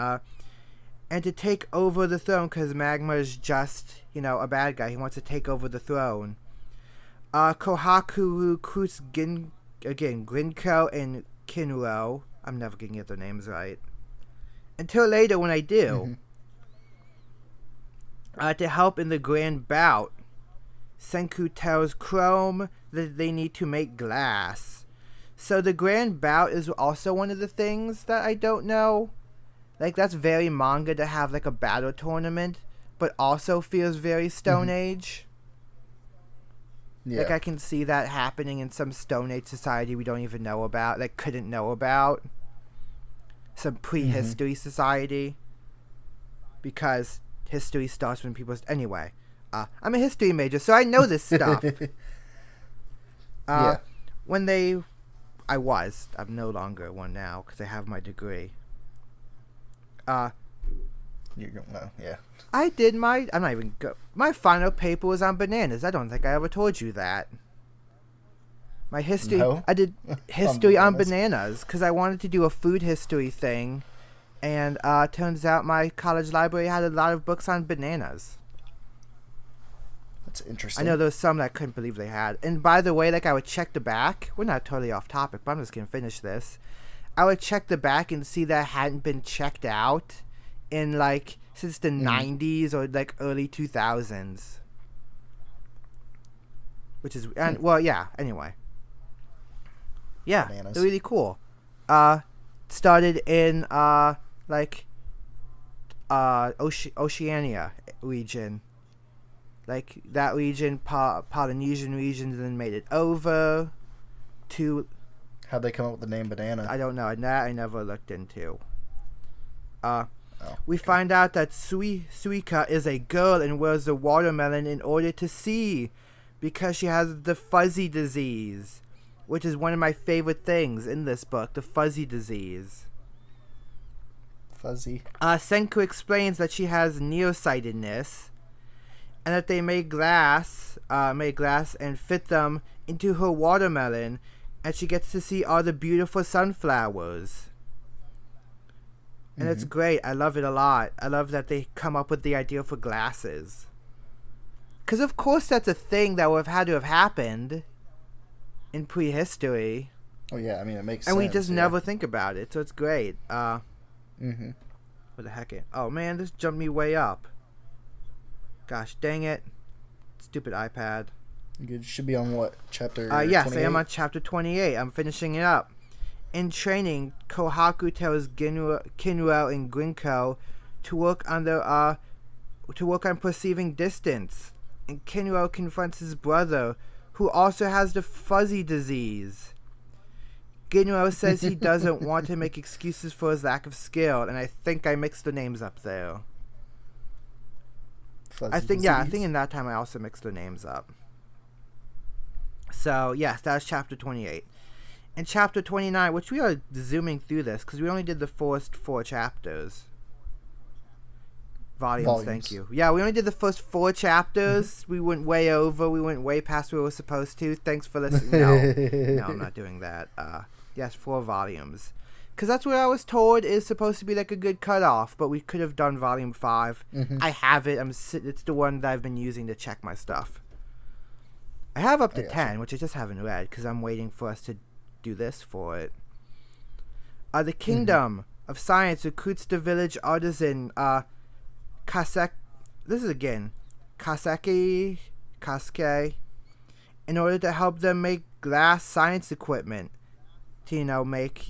And to take over the throne because Magma is just, a bad guy. He wants to take over the throne. Kohaku recruits Grinko and Kinro. I'm never going to get their names right. Until later when I do. To help in the grand bout, Senku tells Chrome that they need to make glass. So the grand bout is also one of the things that I don't know. Like, that's very manga to have, like, a battle tournament, but also feels very Stone Age. Yeah. Like, I can see that happening in some Stone Age society we don't even know about, like, couldn't know about. Some prehistory society. Because history starts when people... Anyway, I'm a history major, so I know this stuff. When they... I'm no longer one now, because I have my degree. I did my final paper was on bananas. I don't think I ever told you that. My history, no. I did history on bananas because I wanted to do a food history thing, and turns out my college library had a lot of books on bananas. That's interesting. I know there was some that I couldn't believe they had. And by the way, like, I would check the back. We're not totally off topic, but I'm just gonna finish this. I would check the back and see that it hadn't been checked out in, like, since the 90s or, like, early 2000s. Which is, anyway. Yeah, bananas. They're really cool. Started in, Oceania region. Like, that region, Polynesian region, then made it over to... How'd they come up with the name banana? I don't know. That I never looked into. We find out that Suika is a girl and wears a watermelon in order to see, because she has the fuzzy disease, which is one of my favorite things in this book, the fuzzy disease. Fuzzy. Senku explains that she has nearsightedness, and that they made glass and fit them into her watermelon, and she gets to see all the beautiful sunflowers. And it's great. I love it a lot. I love that they come up with the idea for glasses. Because, of course, that's a thing that would have had to have happened in prehistory. Oh, yeah. I mean, it makes sense. And we just never think about it, so it's great. What the heck? Oh, man, this jumped me way up. Gosh, dang it. Stupid iPad. You should be on what, chapter Yes, 28? I am on chapter 28. I'm finishing it up. In training, Kohaku tells Kinro and Grinko to work on perceiving distance. And Kinro confronts his brother, who also has the fuzzy disease. Ginro says he doesn't want to make excuses for his lack of skill, and I think I mixed the names up there. I think in that time I also mixed the names up. So, yes, that's chapter 28. In chapter 29, which we are zooming through this, because we only did the first 4 chapters. Volumes, thank you. Yeah, we only did the first 4 chapters. We went way over. We went way past where we were supposed to. Thanks for listening. No, I'm not doing that. Yes, 4 volumes. Because that's what I was told is supposed to be like a good cutoff, but we could have done volume 5. I have it. It's the one that I've been using to check my stuff. I have up to 10, which I just haven't read because I'm waiting for us to do this for it. The Kingdom of Science recruits the village artisan Kaseki, in order to help them make glass science equipment to, make,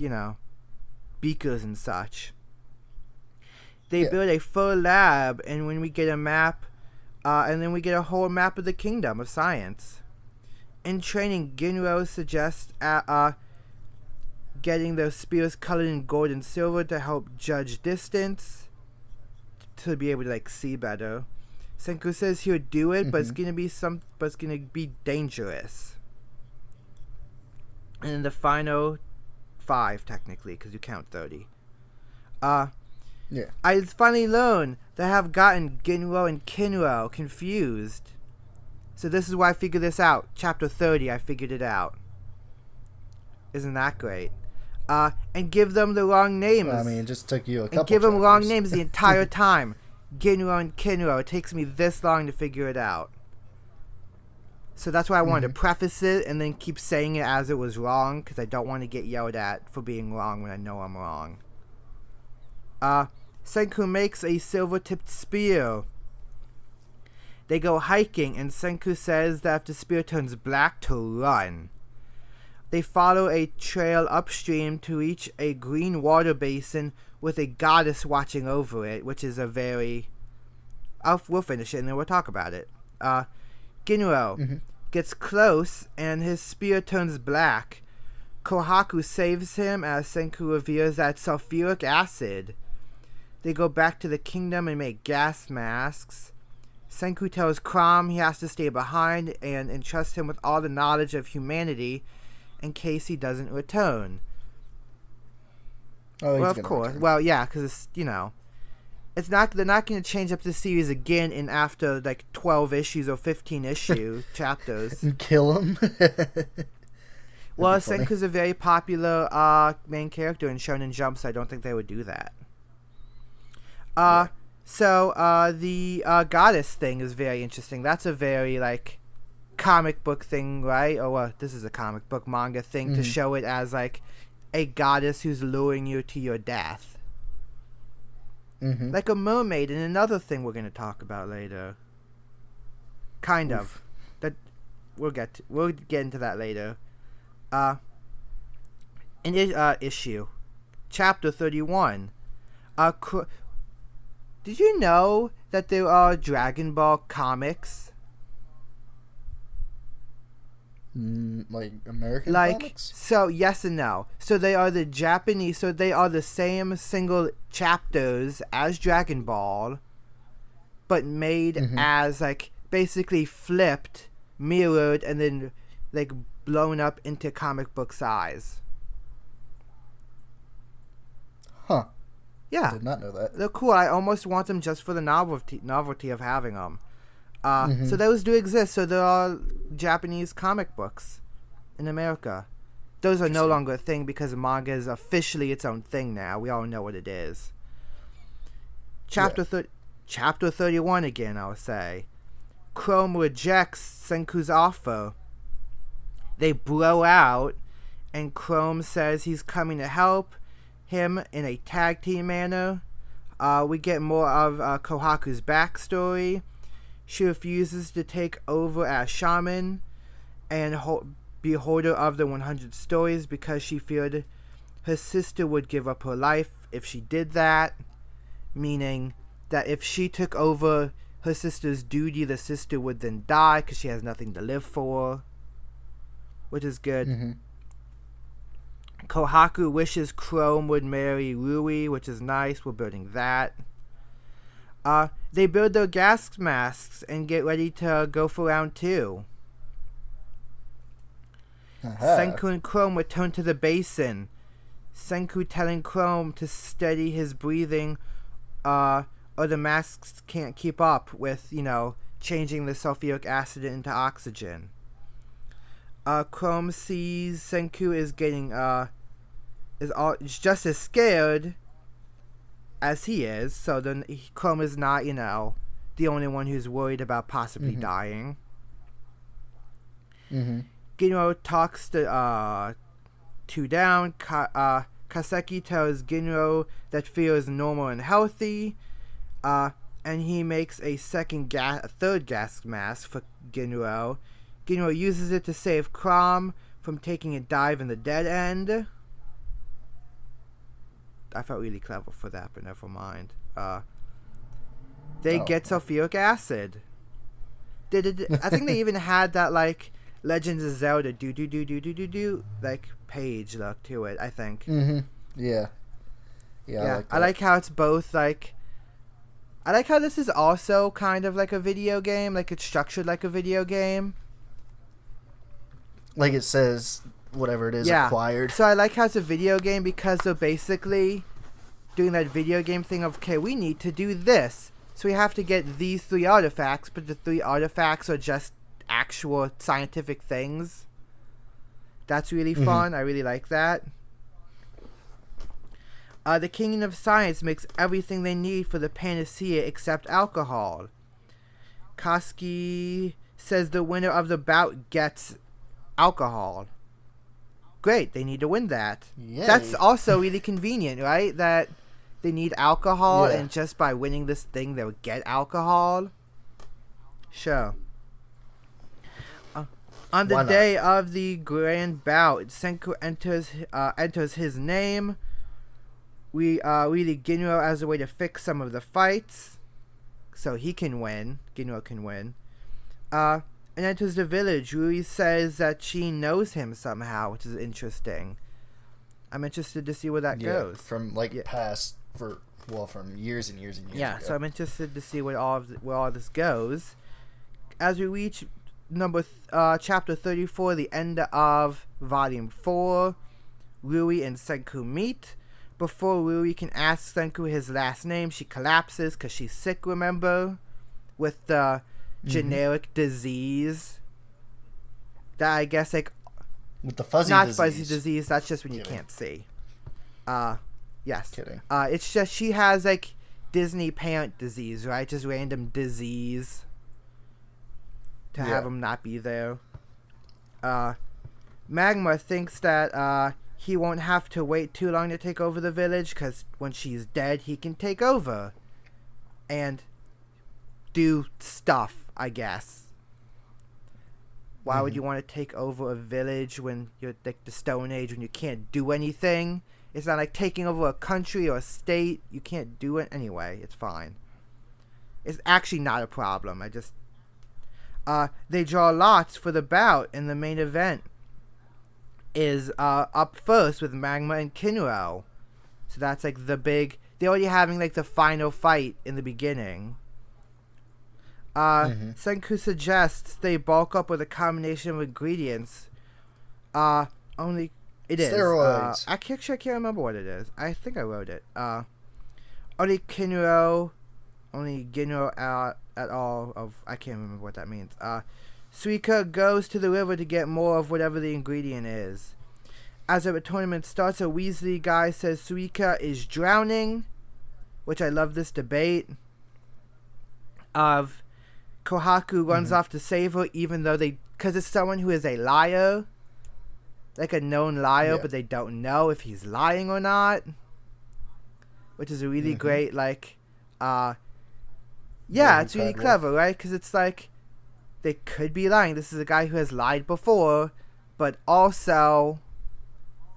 beakers and such. They build a full lab, and when we get a map, and then we get a whole map of the Kingdom of Science. In training, Ginro suggests getting their spears colored in gold and silver to help judge distance, to be able to see better. Senku says he would do it, but it's gonna be dangerous. And then the final 5, technically, because you count 30. I finally learned that I have gotten Ginro and Kinro confused. So this is why I figured this out. Chapter 30, I figured it out. Isn't that great? And give them the wrong names. Well, it just took you a couple. And give them wrong names the entire time. Ginro and Kinro. It takes me this long to figure it out. So that's why I wanted to preface it and then keep saying it as it was wrong, because I don't want to get yelled at for being wrong when I know I'm wrong. Senku makes a silver-tipped spear. They go hiking, and Senku says that if the spear turns black, to run. They follow a trail upstream to reach a green water basin with a goddess watching over it, which is a very... we'll finish it and then we'll talk about it. Ginro gets close, and his spear turns black. Kohaku saves him as Senku reveals that it's sulfuric acid. They go back to the kingdom and make gas masks. Senku tells Crom he has to stay behind and entrust him with all the knowledge of humanity in case he doesn't return. Oh, well, of course. Return. Well, yeah, because it's, it's not. They're not going to change up the series again in after 12 issues or 15 issue chapters and kill him. Well, Senku's a very popular main character in Shonen Jump, so I don't think they would do that. So the goddess thing is very interesting. That's a very comic book thing, right? Or this is a comic book manga thing to show it as a goddess who's luring you to your death. Like a mermaid in another thing we're going to talk about later. Kind of. That we'll get into that later. Issue. Chapter 31. Did you know that there are Dragon Ball comics? American comics? So, yes and no. So they are the Japanese, so they are the same single chapters as Dragon Ball, but made as, basically flipped, mirrored, and then, blown up into comic book size. Huh. Yeah. I did not know that. They're cool. I almost want them just for the novelty of having them. So those do exist. So there are Japanese comic books in America. Those are no longer a thing because manga is officially its own thing now. We all know what it is. Chapter 31 again, I would say. Chrome rejects Senku's offer. They blow out, and Chrome says he's coming to help him in a tag team manner. We get more of Kohaku's backstory. She refuses to take over as shaman and be holder of the 100 stories because she feared her sister would give up her life if she did that, meaning that if she took over her sister's duty, the sister would then die because she has nothing to live for, which is good. Kohaku wishes Chrome would marry Rui, which is nice. We're building that. They build their gas masks and get ready to go for round 2. Senku and Chrome return to the basin. Senku telling Chrome to steady his breathing, or the masks can't keep up with, changing the sulfuric acid into oxygen. Chrome sees Senku is getting is just as scared as he is. So then Chrome is not, the only one who's worried about possibly dying. Ginro talks to down. Kaseki tells Ginro that fear is normal and healthy, and he makes a third gas mask for Ginro. Ginro uses it to save Crom from taking a dive in the dead end. I felt really clever for that, but never mind. They get sulfuric acid. I think they even had that, like, Legends of Zelda do like page look to it, I think. Yeah. I like how it's both like, I like how this is also kind of like a video game, like it's structured like a video game. Like it says whatever it is acquired. So I like how it's a video game because they're basically doing that video game thing of, okay, we need to do this. So we have to get these 3 artifacts, but the 3 artifacts are just actual scientific things. That's really fun. I really like that. The Kingdom of Science makes everything they need for the panacea except alcohol. Koski says the winner of the bout gets alcohol. Great, they need to win that. Yay. That's also really convenient, right? That they need alcohol, and just by winning this thing, they'll get alcohol. Sure. On the day of the grand bout, Senku enters his name. We lead Ginro as a way to fix some of the fights, so he can win. Ginro can win. And enters the village. Rui says that she knows him somehow, which is interesting. I'm interested to see where that goes. From past from years and years and years. Yeah, ago. so I'm interested to see where all this goes. As we reach chapter 34, the end of volume 4, Rui and Senku meet. Before Rui can ask Senku his last name, she collapses because she's sick, remember? With the generic disease that I guess, like, with the fuzzy not disease. fuzzy disease, that's just when you can't see. Yes. Kidding. It's just she has, like, Disney parent disease, right? Just random disease to have him not be there. Magma thinks that he won't have to wait too long to take over the village, because when she's dead, he can take over and do stuff, I guess. Why would you want to take over a village when you're like the Stone Age, when you can't do anything? It's not like taking over a country or a state. You can't do it anyway. It's fine. It's actually not a problem. They draw lots for the bout, and the main event is up first with Magma and Kinro. So that's like the big... They're already having like the final fight in the beginning. Senku suggests they bulk up with a combination of ingredients. Only... It is. Steroids. I can't remember what it is. I think I wrote it. Only Ginro at all of... I can't remember what that means. Suika goes to the river to get more of whatever the ingredient is. As the tournament starts, a Weasley guy says Suika is drowning, which I love this debate of Kohaku runs off to save her, even though because it's someone who is a liar, like a known liar, but they don't know if he's lying or not, which is a really great, like, it's really clever, right? Because it's like, they could be lying. This is a guy who has lied before, but also,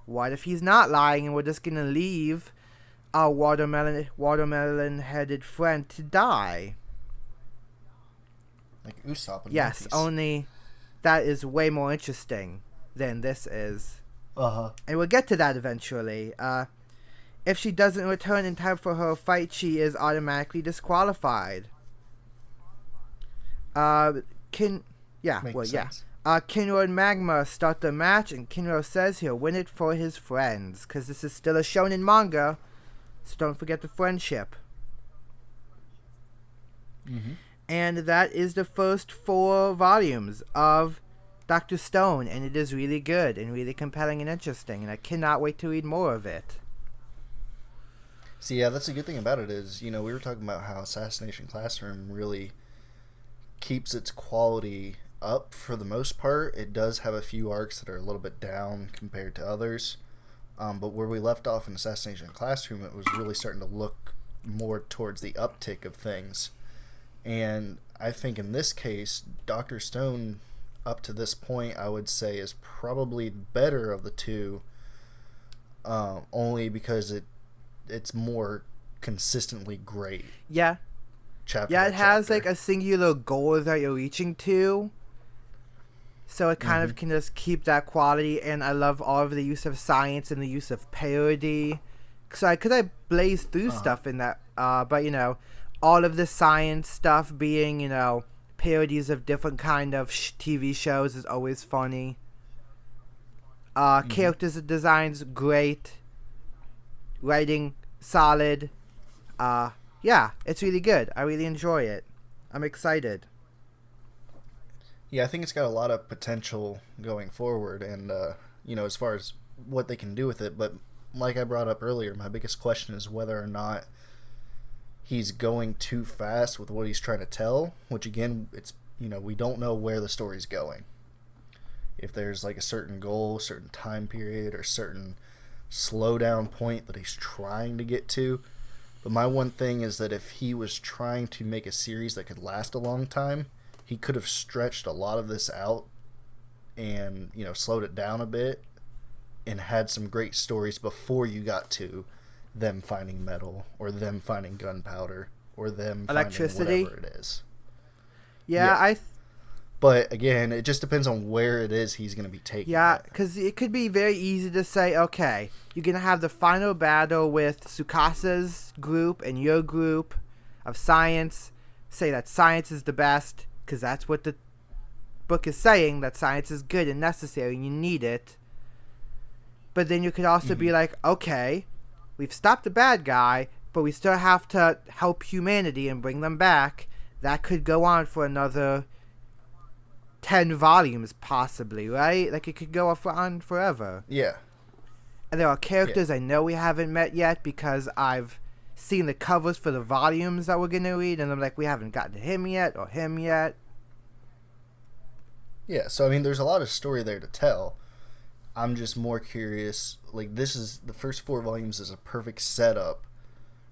what if he's not lying and we're just gonna leave our watermelon-headed friend to die? Like Usopp and Yes, monkeys. only that is way more interesting than this is. And we'll get to that eventually. If she doesn't return in time for her fight, she is automatically disqualified. Kinro and Magma start the match, and Kinro says he'll win it for his friends, because this is still a shonen manga, so don't forget the friendship. And that is the first 4 volumes of Dr. Stone, and it is really good and really compelling and interesting, and I cannot wait to read more of it. See, yeah, that's a good thing about it is, we were talking about how Assassination Classroom really keeps its quality up for the most part. It does have a few arcs that are a little bit down compared to others. But where we left off in Assassination Classroom, it was really starting to look more towards the uptick of things. And I think in this case, Dr. Stone, up to this point, I would say is probably better of the two, only because it's more consistently great. Yeah. Chapter yeah, by it has chapter. like a singular goal that you're reaching to. So it kind of can just keep that quality, and I love all of the use of science and the use of parody. Because I blaze through stuff in that, but all of the science stuff being, parodies of different kind of TV shows is always funny. Characters and designs great. Writing solid. Yeah, it's really good. I really enjoy it. I'm excited. Yeah, I think it's got a lot of potential going forward, and as far as what they can do with it. But like I brought up earlier, my biggest question is whether or not he's going too fast with what he's trying to tell. Which again, it's we don't know where the story's going. If there's like a certain goal, certain time period, or certain slowdown point that he's trying to get to. But my one thing is that if he was trying to make a series that could last a long time, he could have stretched a lot of this out and, slowed it down a bit and had some great stories before you got to them finding metal or them finding gunpowder or them electricity, finding whatever it is. Yeah. But again, it just depends on where it is he's going to be taking. Yeah, because it could be very easy to say, okay, you're going to have the final battle with Tsukasa's group and your group of science. Say that science is the best, because that's what the book is saying, that science is good and necessary and you need it. But then you could also be like, okay, we've stopped the bad guy, but we still have to help humanity and bring them back. That could go on for another 10 volumes possibly, right? Like it could go on forever. Yeah. And there are characters I know we haven't met yet because I've seen the covers for the volumes that we're going to read, and I'm like, we haven't gotten to him yet or him yet. Yeah, so I mean, there's a lot of story there to tell. I'm just more curious, like this is, the first 4 volumes is a perfect setup,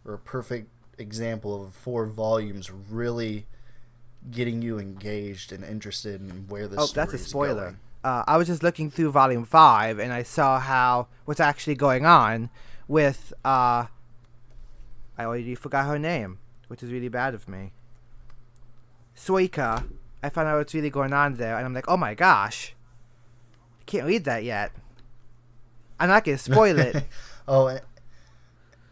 or a perfect example of 4 volumes really getting you engaged and interested in where this story is going. Oh, that's a spoiler. I was just looking through volume 5, and I saw what's actually going on with, I already forgot her name, which is really bad of me. Suika. I found out what's really going on there, and I'm like, oh my gosh. I can't read that yet. I'm not going to spoil it.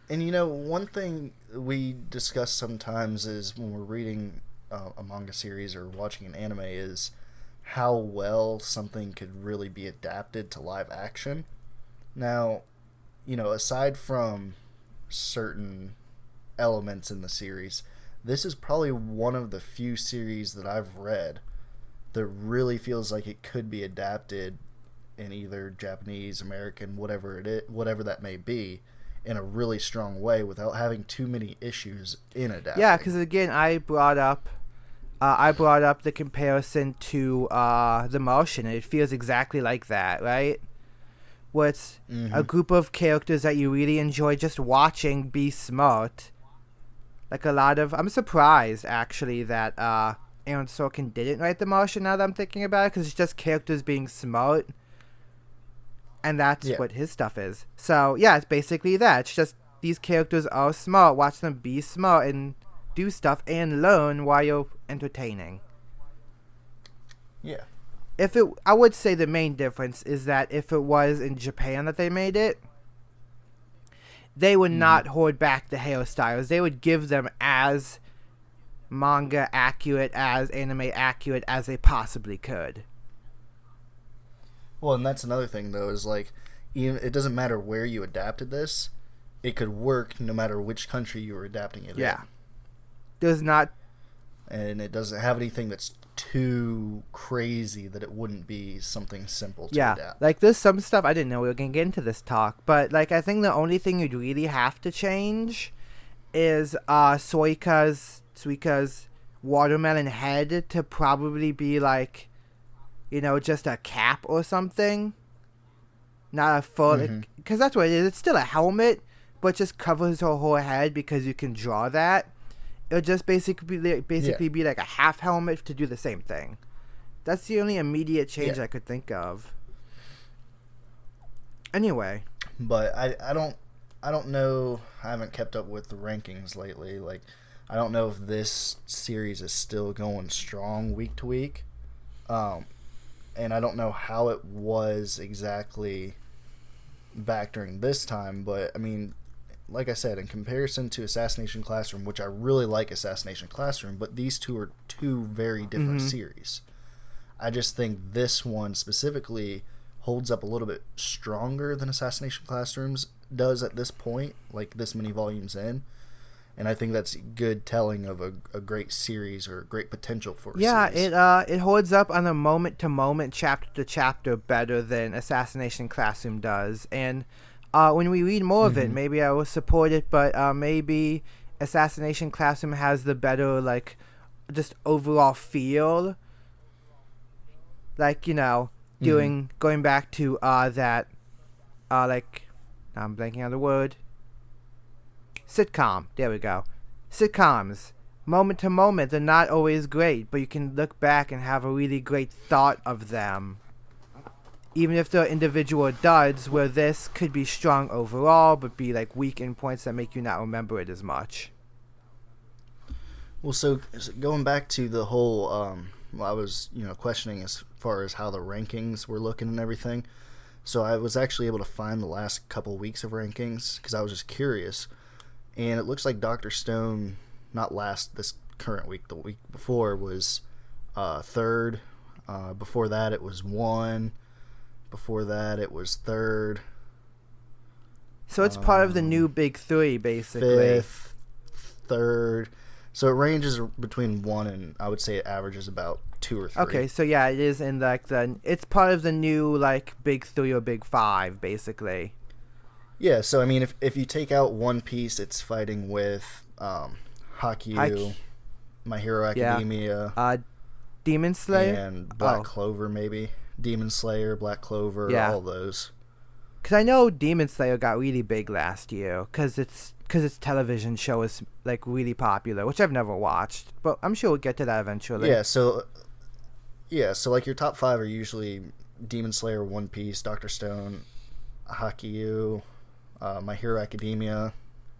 And one thing we discuss sometimes is when we're reading a manga series or watching an anime is how well something could really be adapted to live action. Now, aside from certain elements in the series, this is probably one of the few series that I've read that really feels like it could be adapted in either Japanese, American, whatever that may be, in a really strong way without having too many issues in adapting. Yeah, because again, I brought up the comparison to The Martian, and it feels exactly like that, right? Where it's a group of characters that you really enjoy just watching be smart. Like I'm surprised actually that Aaron Sorkin didn't write The Martian now that I'm thinking about it, because it's just characters being smart. And that's what his stuff is. So, yeah, it's basically that. It's just these characters are smart. Watch them be smart and do stuff and learn while you're entertaining. Yeah. I would say the main difference is that if it was in Japan that they made it, they would not hold back the hairstyles. They would give them as manga accurate, as anime accurate as they possibly could. Well, and that's another thing, though, is like, it doesn't matter where you adapted this, it could work no matter which country you were adapting it in. Yeah. There's not and it doesn't have anything that's too crazy that it wouldn't be something simple to adapt. Like there's some stuff I didn't know we were gonna get into this talk, but like I think the only thing you'd really have to change is Suika's watermelon head to probably be like, you know, just a cap or something, not a full, because that's what it is. It's still a helmet, but just covers her whole head because you can draw that. It'll just basically be like a half helmet to do the same thing. That's the only immediate change I could think of. Anyway, but I don't know. I haven't kept up with the rankings lately. Like, I don't know if this series is still going strong week to week, and I don't know how it was exactly back during this time. But I mean, like I said, in comparison to Assassination Classroom, which I really like Assassination Classroom, but these two are two very different series. I just think this one specifically holds up a little bit stronger than Assassination Classrooms does at this point, like this many volumes in. And I think that's good telling of a great series or great potential for a series. It holds up on a moment-to-moment, chapter-to-chapter better than Assassination Classroom does. And when we read more of it, maybe I will support it, but maybe Assassination Classroom has the better, like, just overall feel. Like, you know, going back to that, like, I'm blanking on the word. Sitcom. There we go. Sitcoms. Moment to moment, they're not always great, but you can look back and have a really great thought of them. Even if they're individual duds, where this could be strong overall, but be like weak in points that make you not remember it as much. Well, so going back to the whole, I was, questioning as far as how the rankings were looking and everything. So I was actually able to find the last couple weeks of rankings because I was just curious. And it looks like Dr. Stone, this current week, the week before was third. Before that it was 1. Before that it was third. So it's part of the new big three, basically. Fifth, third. So it ranges between 1 and I would say it averages about 2 or 3. Okay, so yeah, it is in like it's part of the new like big 3 or big 5, basically. Yeah, so I mean, if you take out One Piece, it's fighting with Haikyuu, My Hero Academia, Demon Slayer, and Black Clover, maybe Demon Slayer, Black Clover, all those. Because I know Demon Slayer got really big last year because its television show is like really popular, which I've never watched, but I'm sure we'll get to that eventually. So like your top 5 are usually Demon Slayer, One Piece, Dr. Stone, Haikyuu, My Hero Academia,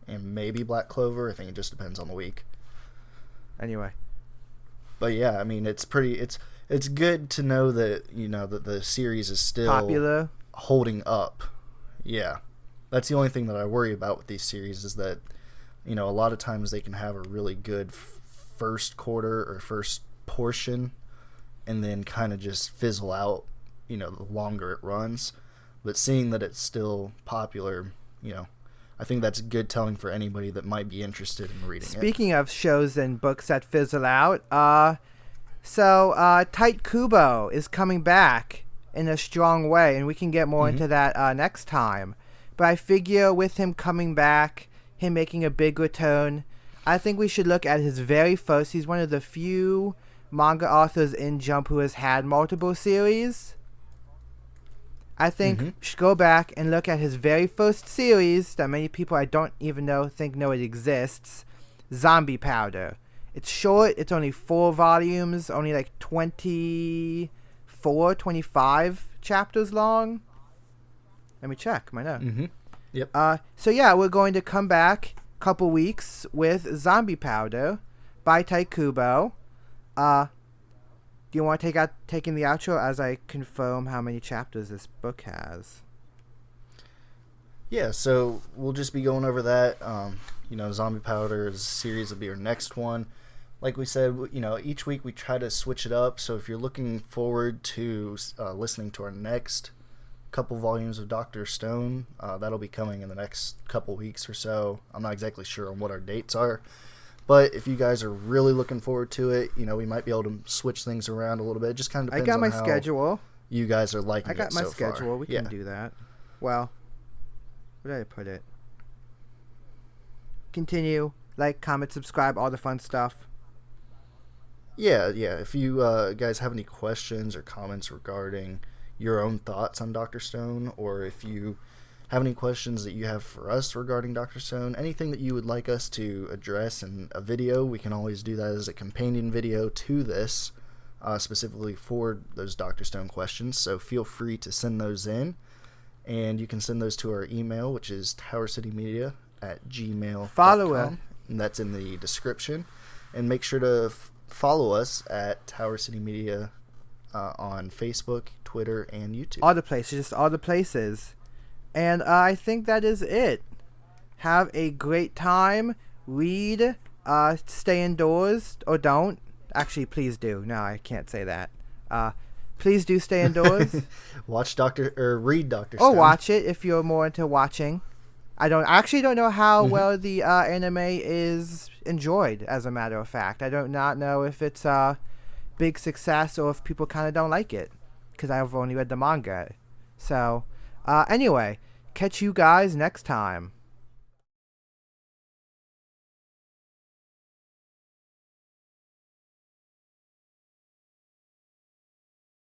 and maybe Black Clover. I think it just depends on the week. Anyway. But yeah, I mean, it's good to know that, that the series is still popular, holding up. Yeah. That's the only thing that I worry about with these series is that, a lot of times they can have a really good first quarter or first portion and then kind of just fizzle out, the longer it runs. But seeing that it's still popular, I think that's good telling for anybody that might be interested in reading it. Speaking of shows and books that fizzle out, Tight Kubo is coming back in a strong way, and we can get more into that next time. But I figure with him coming back, him making a big return, I think we should look at his very first. He's one of the few manga authors in Jump who has had multiple series. I think we should go back and look at his very first series that many people I don't even know it exists, Zombie Powder. It's short. It's only 4 volumes, only like 25 chapters long. Let me check my note. Yep. So yeah, we're going to come back a couple weeks with Zombie Powder by Tight Kubo. Do you want to take in the outro as I confirm how many chapters this book has? Yeah, so we'll just be going over that. Zombie Powder's series will be our next one. Like we said, each week we try to switch it up. So if you're looking forward to listening to our next couple volumes of Dr. Stone, that'll be coming in the next couple weeks or so. I'm not exactly sure on what our dates are. But if you guys are really looking forward to it, we might be able to switch things around a little bit. It just kind of depends on my schedule. You guys are liking it so far. I got my schedule. We can do that. Well, where did I put it? Continue. Like, comment, subscribe, all the fun stuff. Yeah. If you guys have any questions or comments regarding your own thoughts on Dr. Stone, or if you have any questions that you have for us regarding Dr. Stone, anything that you would like us to address in a video, we can always do that as a companion video to this, specifically for those Dr. Stone questions. So feel free to send those in, and you can send those to our email, which is towercitymedia@gmail.com. Follow it. And that's in the description. And make sure to follow us at Tower City Media on Facebook, Twitter, and YouTube. All the places, just all the places. And I think that is it. Have a great time. Read. Stay indoors. Or don't. Actually, please do. No, I can't say that. Please do stay indoors. Read Dr. Or Stone. watch it if you're more into watching. I actually don't know how well the anime is enjoyed, as a matter of fact. I do not know if it's a big success or if people kind of don't like it, because I've only read the manga. So, anyway, catch you guys next time.